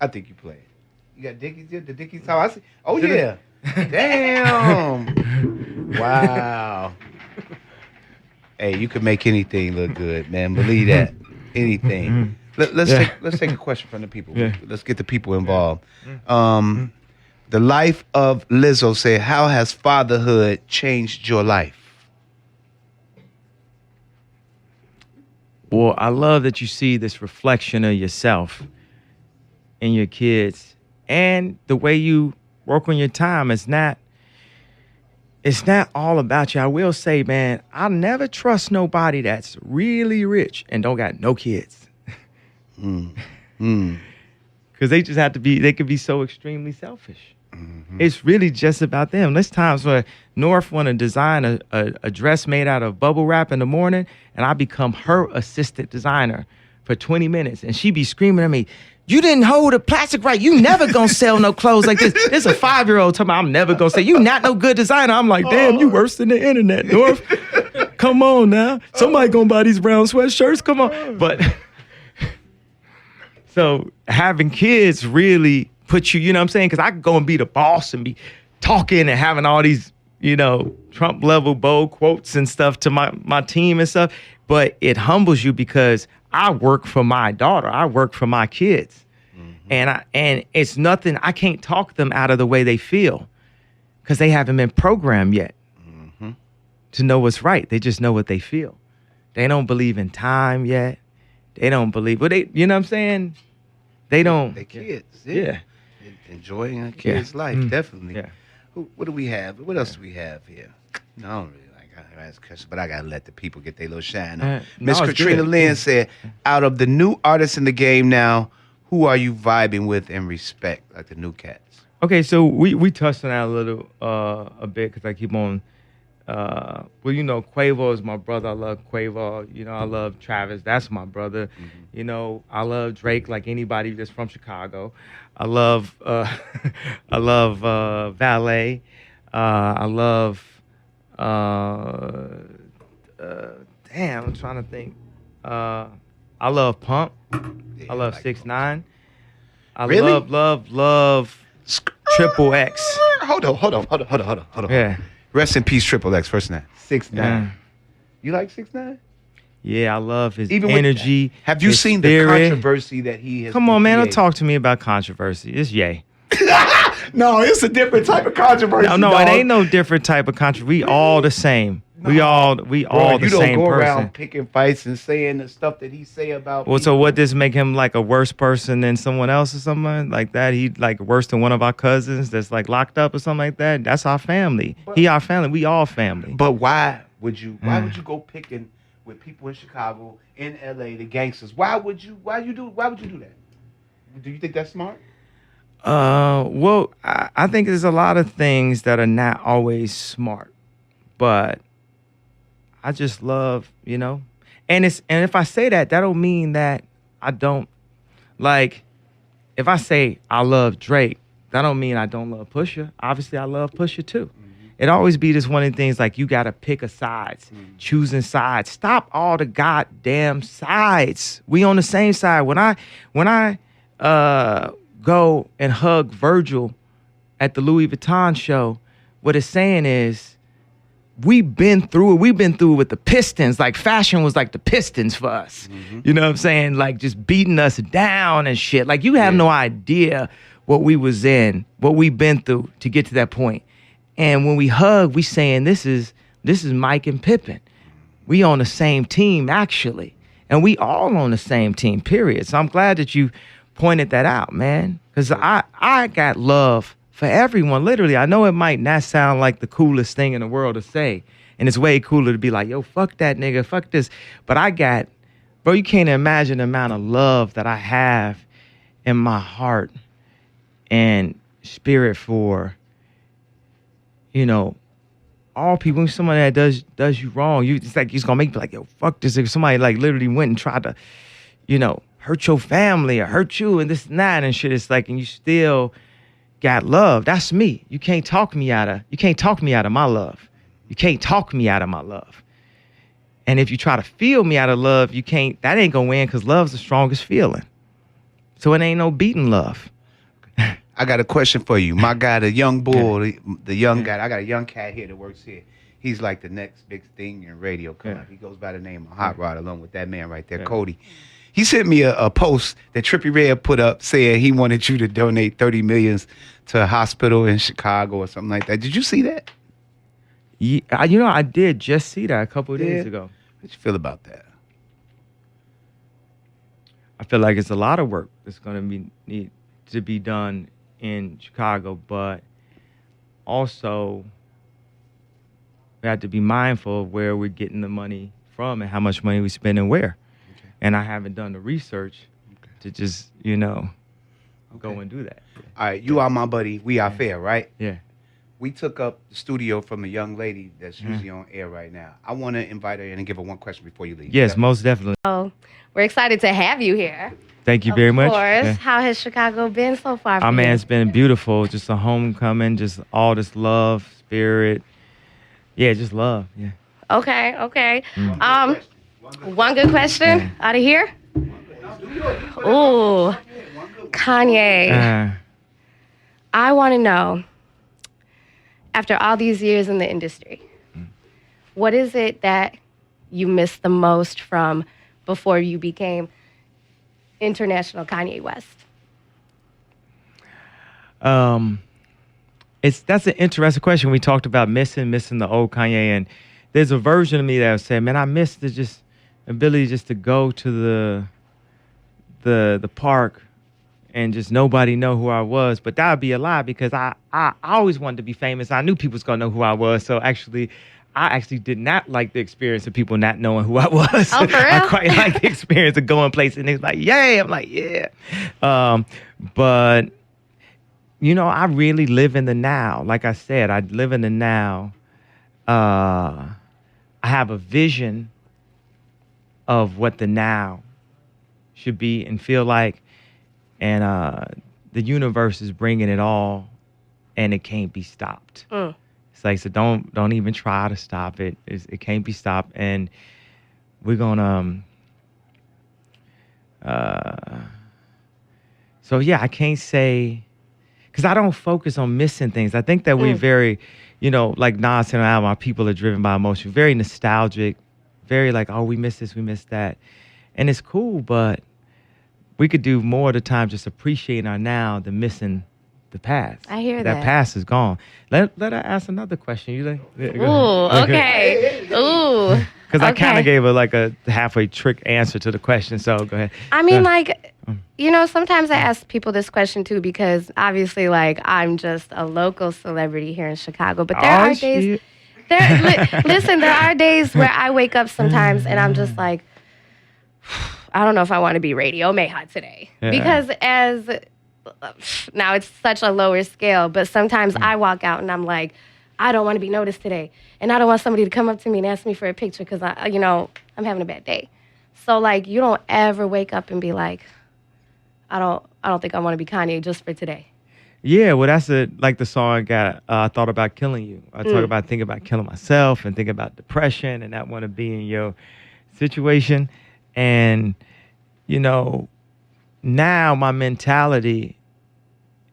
I think you play it. You got Dickies? The Dickies? How I see? Oh, yeah. Damn. Wow. Hey, you can make anything look good, man. Believe that. Anything. Let's take a question from the people. Yeah. Let's get the people involved. The life of Lizzo said, how has fatherhood changed your life? Well, I love that you see this reflection of yourself in your kids, and the way you work on your time. It's not all about you. I will say, man, I never trust nobody that's really rich and don't got no kids. Because they just have to be, they could be so extremely selfish. It's really just about them. There's times where North want to design a dress made out of bubble wrap in the morning, and I become her assistant designer for 20 minutes, and she be screaming at me, "You didn't hold the plastic right. You never gonna sell no clothes like this." There's a 5-year-old talking about, "I'm never gonna say you not no good designer." I'm like, damn, you worse than the internet, North. Come on now. Somebody gonna buy these brown sweatshirts. Come on. But so having kids really put you, you know what I'm saying? Because I could go and be the boss and be talking and having all these, you know, Trump level bold quotes and stuff to my team and stuff. But it humbles you because I work for my daughter. I work for my kids. And it's nothing, I can't talk them out of the way they feel because they haven't been programmed yet to know what's right. They just know what they feel. They don't believe in time yet. They don't believe, but they, you know what I'm saying? They don't. They kids. Yeah. Enjoying a kid's life, definitely. Yeah. What do we have? What else do we have here? No, I don't really like to ask questions, but I got to let the people get their little shine on. Miss Katrina Lynn said, out of the new artists in the game now, who are you vibing with and respect, like the new cats? Okay, so we touched on that a little a bit because I keep on. Well, you know, Quavo is my brother. I love Quavo. You know, I love Travis. That's my brother. You know, I love Drake like anybody that's from Chicago. I love Valet. I love damn, I'm trying to think. I love Pump. I love 6ix9ine. I love Triple X. Hold on. Yeah. Rest in peace, Triple X. First name 6ix9ine. Yeah. You like 6ix9ine? Yeah, I love his Even energy. Have you his seen spirit. the controversy that he has? Come on, man! Don't created? talk to me about controversy. It's yay. No, it's a different type of controversy. No, dog. it ain't no different type of controversy. We all the same. We all the you same don't go person. around picking fights and saying the stuff that he say about. Well, so people. what does make him like a worse person than someone else or something like that? He like worse than one of our cousins that's like locked up or something like that. That's our family. He our family. We all family. But why would you? Why would you go picking with people in Chicago, in LA, the gangsters? Why would you do that? Do you think that's smart? Well, I think there's a lot of things that are not always smart, but I just love, you know, and if I say that, that don't mean that I don't like. If I say I love Drake, that don't mean I don't love Pusha. Obviously, I love Pusha too. It always be this one of the things like you got to pick a sides, choosing sides. Stop all the goddamn sides. We on the same side. When I go and hug Virgil at the Louis Vuitton show, what it's saying is we've been through it. We've been through it with the Pistons. Like fashion was like the Pistons for us. You know what I'm saying? Like just beating us down and shit. Like you have no idea what we was in, what we've been through to get to that point. And when we hug, we saying this is Mike and Pippen. We on the same team actually. And we all on the same team, period. So I'm glad that you pointed that out, man. Because I got love for everyone, literally. I know it might not sound like the coolest thing in the world to say. And it's way cooler to be like, yo, fuck that nigga, fuck this. But bro, you can't imagine the amount of love that I have in my heart and spirit for, you know, all people. When somebody that does you wrong, it's like he's gonna make me like, yo, fuck this. If somebody like literally went and tried to, you know, hurt your family or hurt you and this and that and shit, it's like, and you still got love. That's me. You can't talk me out of my love. You can't talk me out of my love. And if you try to feel me out of love, you can't, that ain't gonna win because love's the strongest feeling. So it ain't no beating love. I got a question for you. My guy, the young bull, the young guy, I got a young cat here that works here. He's like the next big thing in radio coming up. He goes by the name of Hot Rod, along with that man right there, Cody. He sent me a post that Trippie Redd put up saying he wanted you to donate $30 million to a hospital in Chicago or something like that. Did you see that? Yeah, you know, I did just see that a couple of days ago. How'd you feel about that? I feel like it's a lot of work that's going to need to be done in Chicago, but also we have to be mindful of where we're getting the money from and how much money we spend and where. Okay. And I haven't done the research to just, you know, go and do that. All right, you are my buddy. We are fair, right? Yeah. We took up the studio from a young lady that's usually on air right now. I want to invite her in and give her one question before you leave. Yes, most definitely. Oh, we're excited to have you here. Thank you very much. Of course. Yeah. How has Chicago been so far? Oh, man, it's been beautiful. Just a homecoming, just all this love, spirit. Yeah, just love. Yeah. Okay. One good question out of here. Ooh, Kanye. I want to know, after all these years in the industry, what is it that you miss the most from before you became international Kanye West? That's an interesting question. We talked about missing the old Kanye, and there's a version of me that said, man, I miss the just ability just to go to the park and just nobody know who I was. But that would be a lie because I always wanted to be famous. I knew people was gonna know who I was. So I actually did not like the experience of people not knowing who I was. Oh, for real? I quite like the experience of going places and it's like, yay. I'm like, yeah. But you know, I really live in the now. Like I said, I live in the now. I have a vision of what the now should be and feel like. And the universe is bringing it all, and it can't be stopped. It's like, so don't even try to stop it. It can't be stopped, and we're gonna. So yeah, I can't say, because I don't focus on missing things. I think that we're very, you know, like Nas said on the album, our people are driven by emotion, very nostalgic, very like, oh, we miss this, we miss that, and it's cool, but we could do more of the time just appreciating our now than missing the past. I hear that. That past is gone. Let her ask another question. You like? Ooh, okay. Ooh. Because I kind of gave her like a halfway trick answer to the question. So go ahead. I mean, like, you know, sometimes I ask people this question too because obviously, like, I'm just a local celebrity here in Chicago. But there are days. Listen, there are days where I wake up sometimes and I'm just like, I don't know if I want to be Radio Mayha today. Yeah. Because now it's such a lower scale, but sometimes I walk out and I'm like, I don't want to be noticed today. And I don't want somebody to come up to me and ask me for a picture because I'm having a bad day. So like, you don't ever wake up and be like, I don't think I want to be Kanye just for today. Yeah, well, that's like the song I got, I thought about killing you. I talk about thinking about killing myself and thinking about depression and not want to be in your situation. And, you know, now my mentality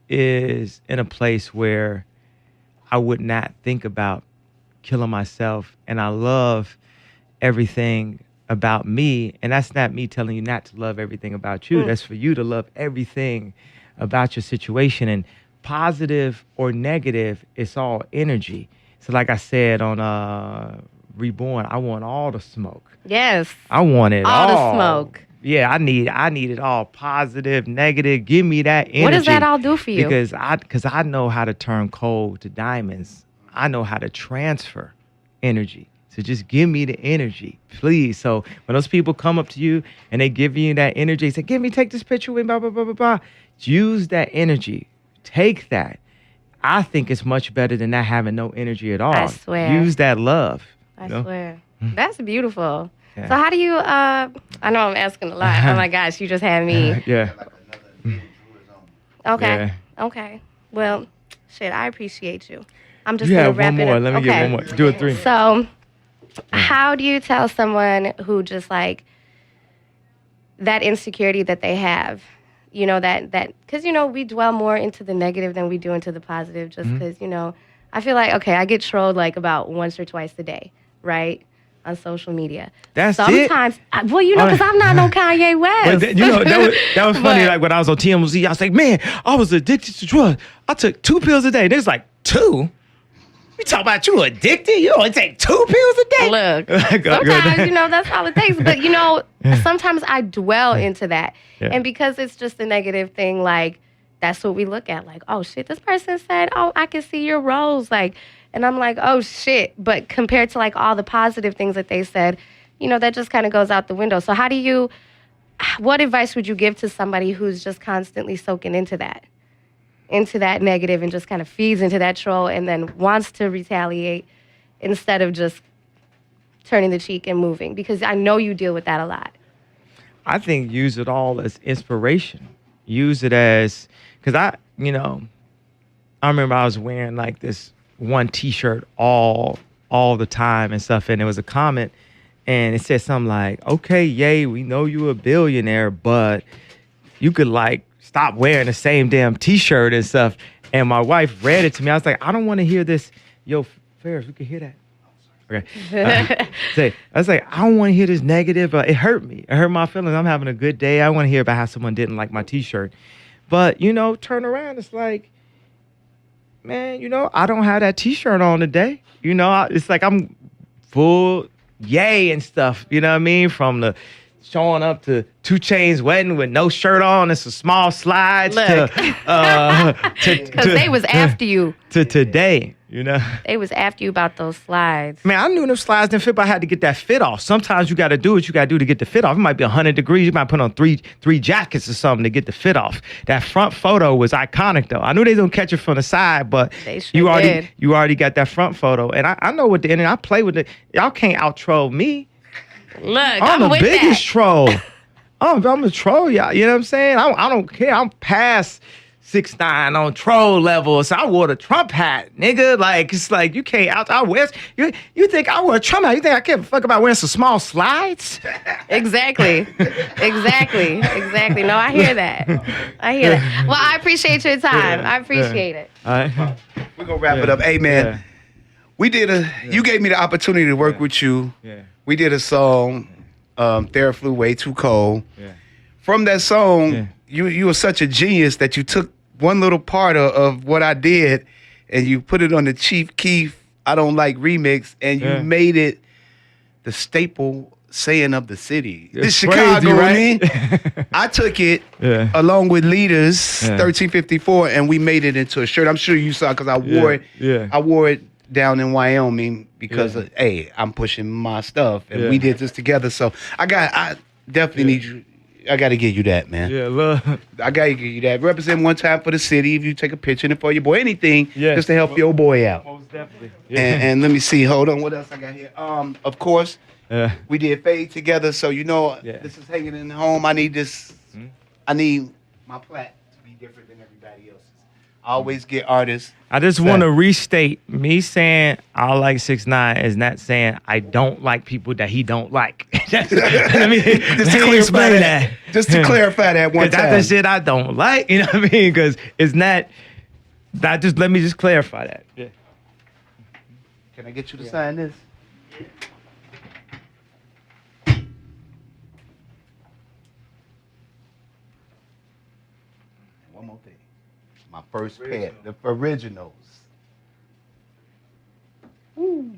is in a place where I would not think about killing myself, and I love everything about me. And that's not me telling you not to love everything about you. That's for you to love everything about your situation. And positive or negative, it's all energy. So like I said on Reborn, I want all the smoke. Yes. I want it all. All the smoke. Yeah, I need it all. Positive, negative. Give me that energy. What does that all do for you? Because I know how to turn coal to diamonds. I know how to transfer energy. So just give me the energy, please. So when those people come up to you and they give you that energy, say, take this picture with blah, blah, blah, blah, blah. Use that energy. Take that. I think it's much better than not having no energy at all. I swear. Use that love. I swear. That's beautiful. Yeah. So how do you, I know I'm asking a lot. Oh my gosh, you just had me. Yeah. Okay. Yeah. Okay. Well, shit, I appreciate you. I'm just You going to have wrap one it more. up. Let me get one more. Do it 3. So how do you tell someone who just like that insecurity that they have, you know, that because, you know, we dwell more into the negative than we do into the positive just because, you know, I feel like, okay, I get trolled like about once or twice a day, right? On social media. That's Sometimes, well, you know, because I'm not no Kanye West. But you know, that was funny. But- Like when I was on TMZ, I was like, man, I was addicted to drugs. I took 2 pills a day. There's like 2? You talk about you addicted? You only take 2 pills a day? Look, Go sometimes, ahead. you know, that's all it takes. But, you know, sometimes I dwell into that. Yeah. And because it's just a negative thing, like, that's what we look at. Like, oh, shit, this person said, oh, I can see your roles. Like, and I'm like, oh, shit. But compared to, like, all the positive things that they said, you know, that just kind of goes out the window. So what advice would you give to somebody who's just constantly soaking into that negative and just kind of feeds into that troll and then wants to retaliate instead of just turning the cheek and moving? Because I know you deal with that a lot. I think use it all as inspiration. Use it as, because I remember I was wearing like this one T-shirt all the time and stuff, and there was a comment, and it said something like, okay, yay, we know you a billionaire, but you could like stop wearing the same damn T-shirt and stuff. And my wife read it to me. I was like, I don't want to hear this. Yo, Ferris, we can hear that. Okay. I was like, I don't want to hear this negative. It hurt me. It hurt my feelings. I'm having a good day. I want to hear about how someone didn't like my T-shirt. But, you know, turn around. It's like, man, you know, I don't have that T-shirt on today. You know, it's like I'm full yay and stuff. You know what I mean? From the showing up to 2 Chainz wedding with no shirt on and some small slides Look. Because they was after you. To today, you know. They was after you about those slides. Man, I knew them slides didn't fit, but I had to get that fit off. Sometimes you got to do what you got to do to get the fit off. It might be 100 degrees. You might put on three jackets or something to get the fit off. That front photo was iconic, though. I knew they don't catch it from the side, but They sure did. you already got that front photo. And I know what the internet, I play with it. Y'all can't out-troll me. Look, I'm the with biggest that. troll. I'm a troll, y'all. You know what I'm saying? I don't care. I'm past 6ix9ine on troll level. So I wore the Trump hat, nigga. Like, it's like you can't I wear. You think I wear a Trump hat? You think I give a fuck about wearing some small slides? Exactly. No, I hear that. Well, I appreciate your time. I appreciate it. All right. We're gonna wrap it up. Hey man, you gave me the opportunity to work with you. Yeah. We did a song, Theraflu Way Too Cold. Yeah. From that song, Yeah. you were such a genius that you took one little part of what I did and you put it on the Chief Keef I Don't Like remix and you made it the staple saying of the city. It's This Chicago, crazy, right? I took it Yeah. along with Leaders, Yeah. 1354, and we made it into a shirt. I'm sure you saw because I wore it. Yeah. I wore it down in Wyoming because Yeah. hey, I'm pushing my stuff and Yeah. we did this together. So I definitely need you. I got to give you that, man. Yeah, love. I got to give you that. Represent one time for the city. If you take a picture and for your boy, anything, Yes. just to help your boy out. Most definitely. And let me see. Hold on. What else I got here? Of course, Yeah. we did Fade together. So you know, Yeah. this is hanging in the home. I need this. I need my plat to be different than everybody else's. I always get artists. I just want to restate, me saying I like 6ix9ine is not saying I don't like people that he don't like. Let me Just to clarify explain that. Just to clarify that one 'Cause time. that's the shit I don't like. You know what I mean? Because it's not. Let me just clarify that. Yeah. Can I get you to sign this? One more thing. My first pet, the originals. Woo.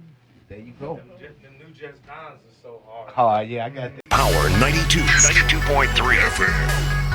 There you go. The new Just Dons are so hard. Oh, yeah, I got that. Power 92.3 FM.